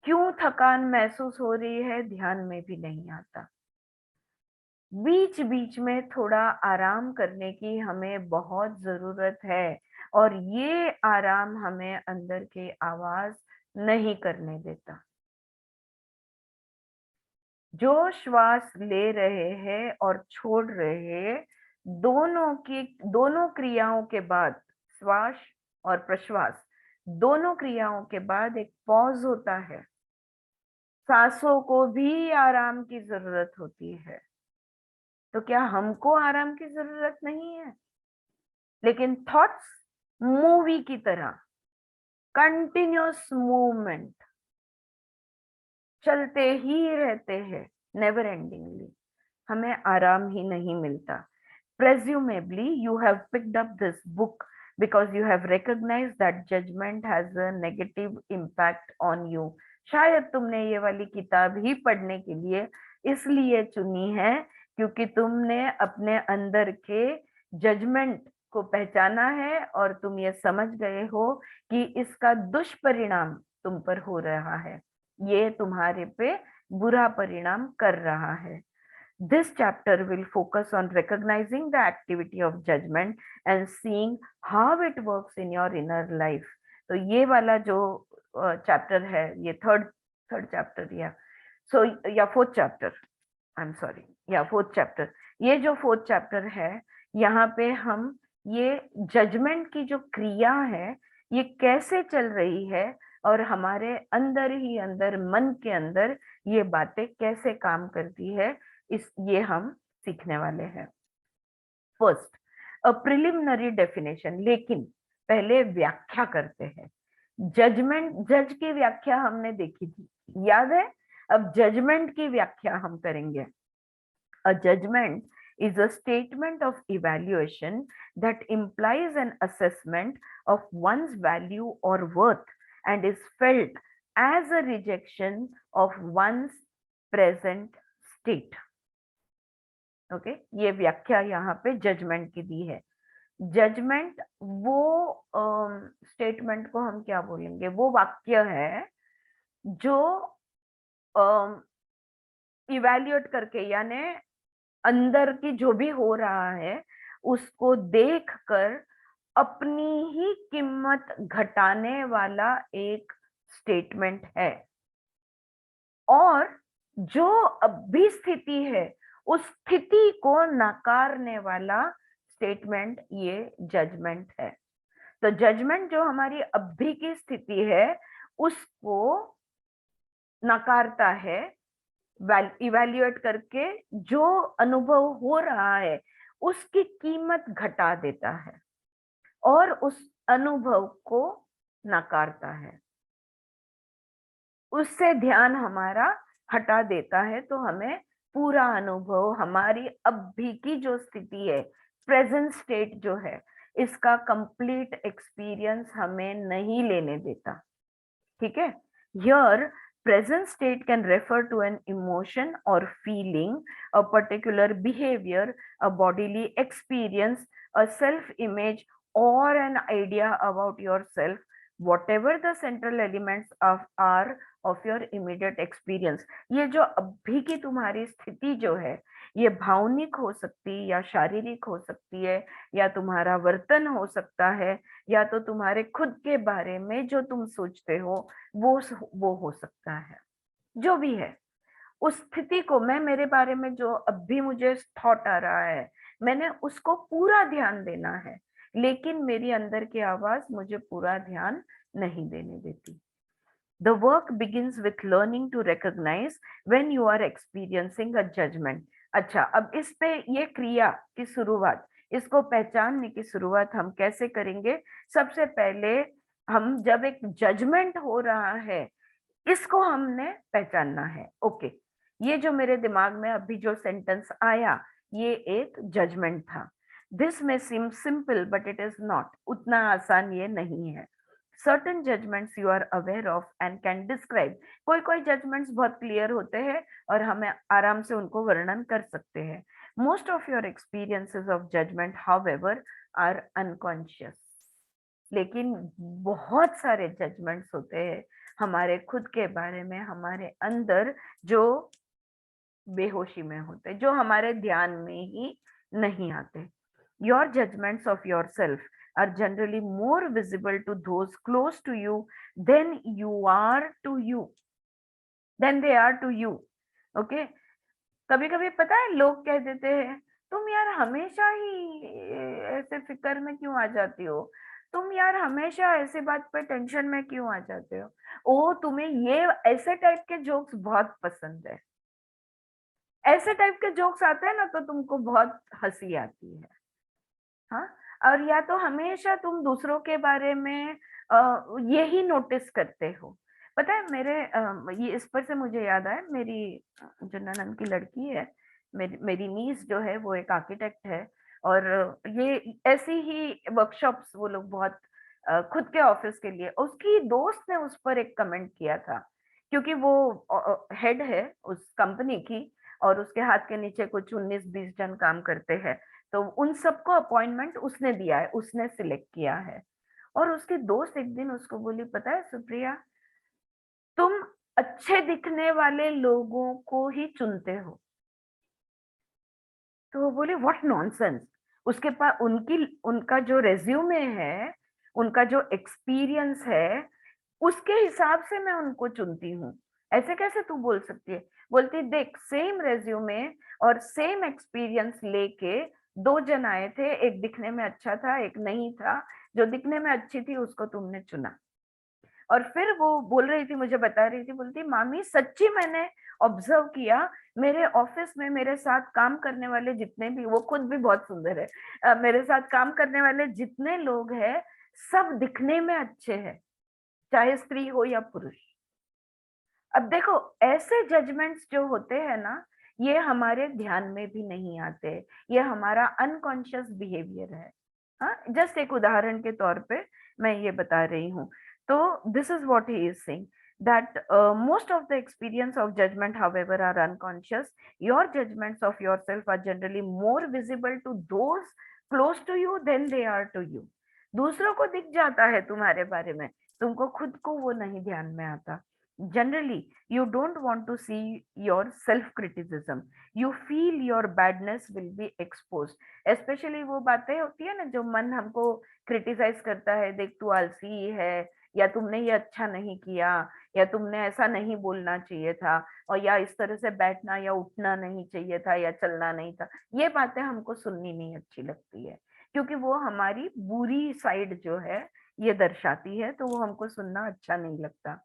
क्यों थकान महसूस हो रही है, ध्यान में भी नहीं आता। बीच बीच में थोड़ा आराम करने की हमें बहुत जरूरत है, और ये आराम हमें अंदर की आवाज नहीं करने देता। जो श्वास ले रहे हैं और छोड़ रहे हैं, दोनों क्रियाओं के बाद, श्वास और प्रश्वास दोनों क्रियाओं के बाद एक पॉज होता है। सांसों को भी आराम की जरूरत होती है, तो क्या हमको आराम की जरूरत नहीं है? लेकिन थॉट्स मूवी की तरह कंटिन्यूअस मूवमेंट चलते ही रहते हैं, नेवर एंडिंगली। हमें आराम ही नहीं मिलता। Presumably, you have picked up this book because you have recognized that judgment has a negative impact on you. शायद तुमने ये वाली किताब ही पढ़ने के लिए इसलिए चुनी है क्योंकि तुमने अपने अंदर के जजमेंट को पहचाना है और तुम ये समझ गए हो कि इसका दुष्परिणाम तुम पर हो रहा है, ये तुम्हारे पे बुरा परिणाम कर रहा है। This chapter will focus on recognizing the activity of judgment and seeing how it works in your inner life. तो ये वाला जो चैप्टर है, ये थर्ड चैप्टर या fourth chapter, I am sorry, या फोर्थ चैप्टर, ये जो फोर्थ चैप्टर है, यहाँ पे हम ये जजमेंट की जो क्रिया है ये कैसे चल रही है और हमारे अंदर ही अंदर, मन के अंदर ये बातें कैसे काम करती है, ये हम सीखने वाले हैं। फर्स्ट, अ प्रिलिमिनरी डेफिनेशन, लेकिन पहले व्याख्या करते हैं। जज की व्याख्या हमने देखी थी, याद है? अब जजमेंट की व्याख्या हम करेंगे। अ judgement is a statement of evaluation that implies an assessment of one's value or worth and is felt as a rejection of one's present state. Okay, ये व्याख्या यहाँ पे जजमेंट की दी है। जजमेंट वो स्टेटमेंट को हम क्या बोलेंगे, वो वाक्य है जो इवैल्यूएट करके, यानी अंदर की जो भी हो रहा है उसको देखकर अपनी ही कीमत घटाने वाला एक स्टेटमेंट है, और जो अभी स्थिति है उस स्थिति को नकारने वाला स्टेटमेंट ये जजमेंट है। तो जजमेंट जो हमारी अभी की स्थिति है उसको नकारता है, इवैल्यूएट करके जो अनुभव हो रहा है उसकी कीमत घटा देता है और उस अनुभव को नकारता है, उससे ध्यान हमारा हटा देता है। तो हमें पूरा अनुभव, हमारी अभी की जो स्थिति है, प्रेजेंट स्टेट जो है, इसका कंप्लीट एक्सपीरियंस हमें नहीं लेने देता। ठीक है? Here present state can refer to an emotion or feeling, a particular behavior, a bodily experience, a self-image, or an idea about yourself, whatever the central elements are of your immediate experience. ये जो अभी की तुम्हारी स्थिति जो है, ये भावनिक हो सकती है या शारीरिक हो सकती है, या तुम्हारा वर्तन हो सकता है, या तो तुम्हारे खुद के बारे में जो तुम सोचते हो वो हो सकता है। जो भी है उस स्थिति को, मैं मेरे बारे में जो अभी मुझे थॉट आ रहा है, मैंने उसको पूरा ध्यान देना है, लेकिन मेरी अंदर की आवाज मुझे पूरा ध्यान नहीं देने देती। The work begins with learning to recognize when you are experiencing a judgment. अच्छा, अब इस पे ये क्रिया की शुरुआत, इसको पहचानने की शुरुआत हम कैसे करेंगे? सबसे पहले हम जब एक जजमेंट हो रहा है इसको हमने पहचानना है। ओके, ये जो मेरे दिमाग में अभी जो सेंटेंस आया ये एक जजमेंट था। दिस में seem simple but it is not, उतना आसान ये नहीं है। Certain judgments you are aware of and can describe. कोई judgments बहुत क्लियर होते हैं और हमें आराम से उनको वर्णन कर सकते हैं। Most of your experiences of judgment, however, are unconscious. लेकिन बहुत सारे जजमेंट्स होते हैं हमारे खुद के बारे में, हमारे अंदर, जो बेहोशी में होते, जो हमारे ध्यान में ही नहीं आते। Your judgments of yourself are generally more visible to those close to you than they are to you. Okay, कभी कभी पता है लोग कह देते हैं तुम यार हमेशा ही ऐसे फिक्र में क्यों आ जाती हो, तुम यार हमेशा ऐसी बात पे टेंशन में क्यों आ जाते हो, ओ तुम्हें ये ऐसे टाइप के जोक्स बहुत पसंद है। ऐसे टाइप के जोक्स आते हैं ना तो तुमको बहुत हंसी आती है। हाँ, और या तो हमेशा तुम दूसरों के बारे में यही नोटिस करते हो। पता है मेरे ये इस पर से मुझे याद आया, मेरी जो ननद की लड़की है, मेरी नीस जो है वो एक आर्किटेक्ट है, और ये ऐसी ही वर्कशॉप्स वो लोग बहुत खुद के ऑफिस के लिए, उसकी दोस्त ने उस पर एक कमेंट किया था, क्योंकि वो हेड है उस कंपनी की, और उसके हाथ के नीचे कुछ 19-20 जन काम करते हैं, तो उन सबको अपॉइंटमेंट उसने दिया है, उसने सिलेक्ट किया है। और उसकी दोस्त एक दिन उसको बोली, पता है सुप्रिया, तुम अच्छे दिखने वाले लोगों को ही चुनते हो। तो वो बोली व्हाट नॉनसेंस, उसके पास उनका जो रेज्यूमे है, उनका जो एक्सपीरियंस है, उसके हिसाब से मैं उनको चुनती हूँ, ऐसे कैसे तू बोल सकती है। बोलती देख, सेम रेज्यूमे और सेम एक्सपीरियंस लेके 2 जन आए थे, एक दिखने में अच्छा था, एक नहीं था, जो दिखने में अच्छी थी उसको तुमने चुना। और फिर वो बोल रही थी, मुझे बता रही थी, बोलती मामी सच्ची मैंने ऑब्जर्व किया, मेरे ऑफिस में मेरे साथ काम करने वाले जितने भी, वो खुद भी बहुत सुंदर है, मेरे साथ काम करने वाले जितने लोग हैं सब दिखने में अच्छे हैं, चाहे स्त्री हो या पुरुष। अब देखो, ऐसे जजमेंट्स जो होते हैं ना, ये हमारे ध्यान में भी नहीं आते, ये हमारा अनकॉन्शियस बिहेवियर है। हाँ, जस्ट एक उदाहरण के तौर पे मैं ये बता रही हूँ। तो this is what he is saying, that most of the experience of judgment however are unconscious. Your judgments of yourself are generally more visible to those close to you than they are to you. दूसरों को दिख जाता है तुम्हारे बारे में, तुमको खुद को वो नहीं ध्यान में आता। Generally, you don't want to see your self-criticism. You feel your badness will be exposed. Especially वो बातें होती है ना जो मन हमको क्रिटिसाइज करता है, देख तू आलसी है, या तुमने ये अच्छा नहीं किया, या तुमने ऐसा नहीं बोलना चाहिए था, और या इस तरह से बैठना या उठना नहीं चाहिए था, या चलना नहीं था। ये बातें हमको सुननी नहीं अच्छी लगती है, क्योंकि वो हमारी बुरी साइड जो है ये दर्शाती है, तो वो हमको सुनना अच्छा नहीं लगता।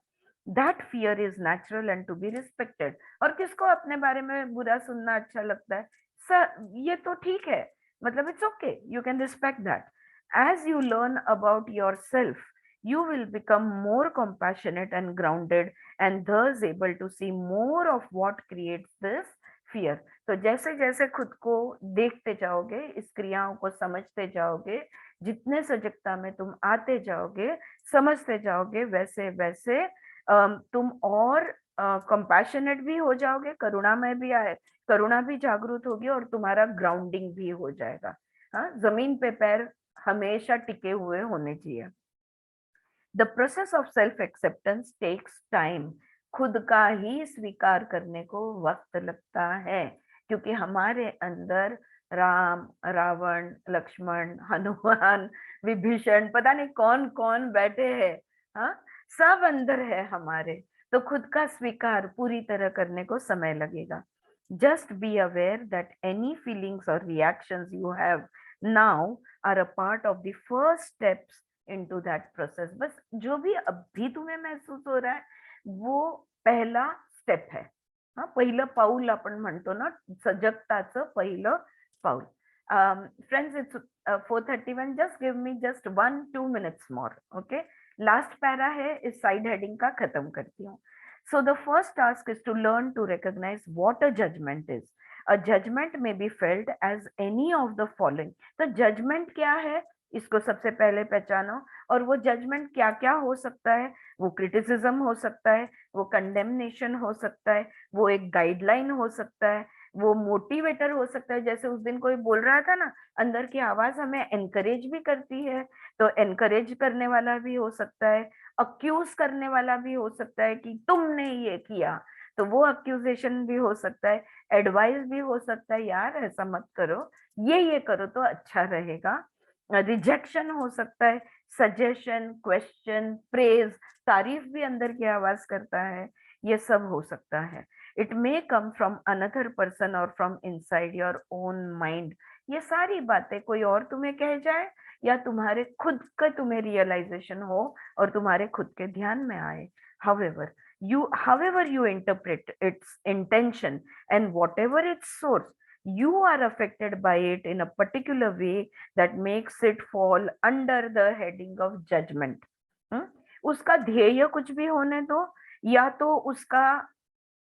That fear is natural and to be respected. और किसको अपने बारे में बुरा सुनना अच्छा लगता है? सर ये तो ठीक है, मतलब it's okay, you can respect that. As you learn about yourself, you will become more compassionate and grounded, and thus able to see more of what creates this fear. तो जैसे जैसे खुद को देखते जाओगे, इस क्रियाओं को समझते जाओगे, जितने सजगता में तुम आते जाओगे, समझते जाओगे, वैसे वैसे तुम और कंपैशनेट भी हो जाओगे, करुणा भी जागृत होगी, और तुम्हारा ग्राउंडिंग भी हो जाएगा। हाँ, जमीन पे पैर हमेशा टिके हुए होने चाहिए। The process of self acceptance takes time. खुद का ही स्वीकार करने को वक्त लगता है, क्योंकि हमारे अंदर राम, रावण, लक्ष्मण, हनुमान, विभीषण, पता नहीं कौन कौन बैठे हैं। हाँ, सब अंदर है हमारे, तो खुद का स्वीकार पूरी तरह करने को समय लगेगा। Just be aware that any feelings और reactions you have now are a part of the first steps into that process. बस जो भी अभी तुम्हें महसूस हो रहा है वो पहला स्टेप है। हाँ, पहिलं पाऊल आपण म्हणतो ना, सजगताचं पहिलं पाऊल। Friends, it's 4:31, just give me just 1-2 minutes more, okay. Last para है, इस साइड हेडिंग का खत्म करती हूँ। So the first task is to learn to recognise what a judgement is. A judgement may be felt as any of the following. तो judgement क्या है, इसको सबसे पहले पहचानो। और वो जजमेंट क्या क्या हो सकता है? वो क्रिटिसिज्म हो सकता है, वो कंडेमनेशन हो सकता है, वो एक गाइडलाइन हो सकता है, वो मोटिवेटर हो सकता है। जैसे उस दिन कोई बोल रहा था ना, अंदर की आवाज हमें एनकरेज भी करती है, तो एनकरेज करने वाला भी हो सकता है, अक्यूज करने वाला भी हो सकता है कि तुमने ये किया, तो वो अक्यूजेशन भी हो सकता है। एडवाइस भी हो सकता है, यार ऐसा मत करो, ये करो तो अच्छा रहेगा। रिजेक्शन हो सकता है, सजेशन, क्वेश्चन, प्रेज, तारीफ भी अंदर की आवाज करता है, ये सब हो सकता है। It may come from another person और from inside your own mind. ये सारी बातें कोई और तुम्हें कह जाए या तुम्हारे खुद का तुम्हें रियलाइजेशन हो और तुम्हारे खुद के ध्यान में आए। however you interpret its intention and whatever its source, you are affected by it in a particular way that makes it fall under the heading of judgment। उसका ध्येय कुछ भी होने दो या तो उसका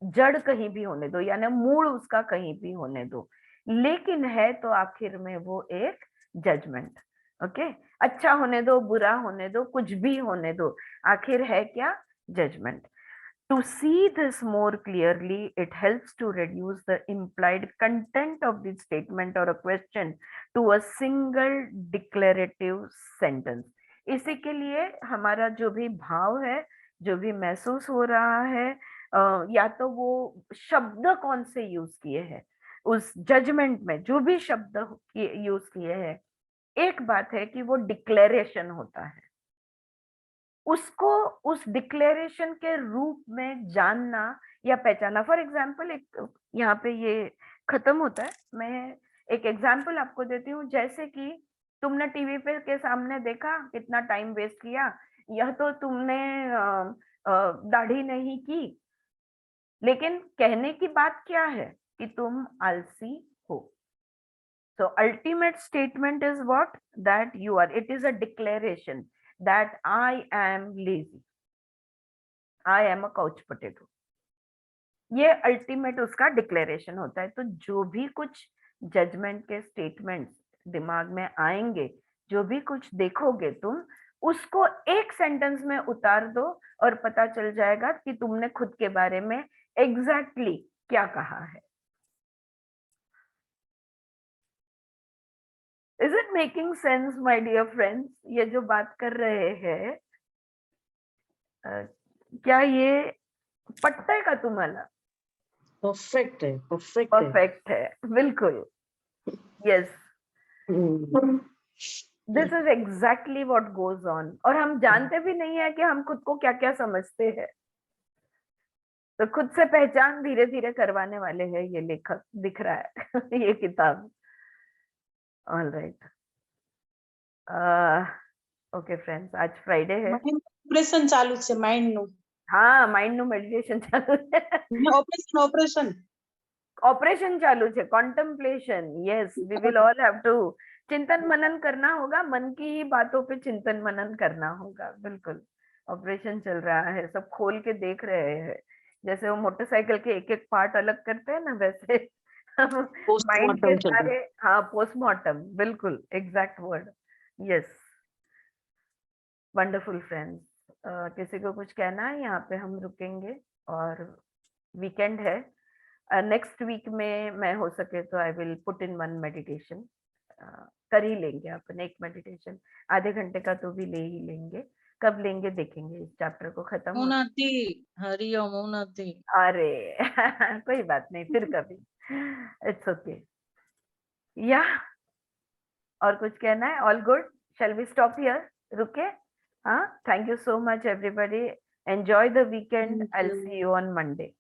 जड़ कहीं भी होने दो, यानी मूल उसका कहीं भी होने दो, लेकिन है तो आखिर में वो एक जजमेंट। ओके, अच्छा होने दो, बुरा होने दो, कुछ भी होने दो, आखिर है क्या? Judgement. To see this more clearly, it helps to reduce the implied content of the statement or a question to a single declarative sentence। इसी के लिए हमारा जो भी भाव है, जो भी महसूस हो रहा है, या तो वो शब्द कौन से यूज किए हैं उस जजमेंट में, जो भी शब्द यूज किए हैं, एक बात है कि वो डिक्लेरेशन होता है, उसको उस डिक्लेरेशन के रूप में जानना या पहचाना। फॉर एग्जाम्पल, एक यहाँ पे ये खत्म होता है, मैं एक एग्जाम्पल आपको देती हूँ। जैसे कि तुमने टीवी पे के सामने देखा, कितना टाइम वेस्ट किया, यह तो तुमने दाढ़ी नहीं की, लेकिन कहने की बात क्या है कि तुम आलसी हो। So ultimate statement is what? That you are, it is a declaration that I am lazy, I am a couch potato। ये अल्टीमेट उसका डिक्लेरेशन होता है। तो जो भी कुछ जजमेंट के स्टेटमेंट्स दिमाग में आएंगे, जो भी कुछ देखोगे तुम, उसको एक सेंटेंस में उतार दो और पता चल जाएगा कि तुमने खुद के बारे में एग्जैक्टली क्या कहा है। Is it making sense, my dear friends? ये जो बात कर रहे हैं, क्या ये पटता का तुम्हाला? परफेक्ट है, परफेक्ट परफेक्ट है, बिल्कुल। Yes, this is exactly what goes on. और हम जानते भी नहीं है कि हम खुद को क्या क्या समझते हैं। तो खुद से पहचान धीरे धीरे करवाने वाले हैं ये लेखक, दिख रहा है ये किताब। ऑल राइट, ओके फ्रेंड्स, आज फ्राइडे है। ऑपरेशन चालू છે માઇન્ડ નું। हाँ, माइंड નું मेडिटेशन चालू है। ऑपरेशन चालू है, contemplation. Yes, we will all have to चिंतन मनन करना होगा, मन की ही बातों पे चिंतन मनन करना होगा। बिल्कुल, ऑपरेशन चल रहा है, सब खोल के देख रहे हैं। जैसे वो मोटरसाइकिल के एक एक पार्ट अलग करते हैं ना, वैसे माइंड के सारे। हाँ, पोस्टमार्टम, बिल्कुल exact word. Yes, wonderful friends. किसी को कुछ कहना है? यहाँ पे हम रुकेंगे और वीकेंड है। नेक्स्ट वीक में मैं हो सके तो I will put in one meditation. कर ही लेंगे अपन एक मेडिटेशन, आधे घंटे का तो भी ले ही लेंगे। कब लेंगे देखेंगे, इस चैप्टर को खत्म। हरिओम उन्नति। अरे कोई बात नहीं, फिर कभी, इट्स ओके। या और कुछ कहना है? All good, shall we stop here? रुके? हाँ, thank you so much everybody, enjoy the weekend. I will see you on Monday.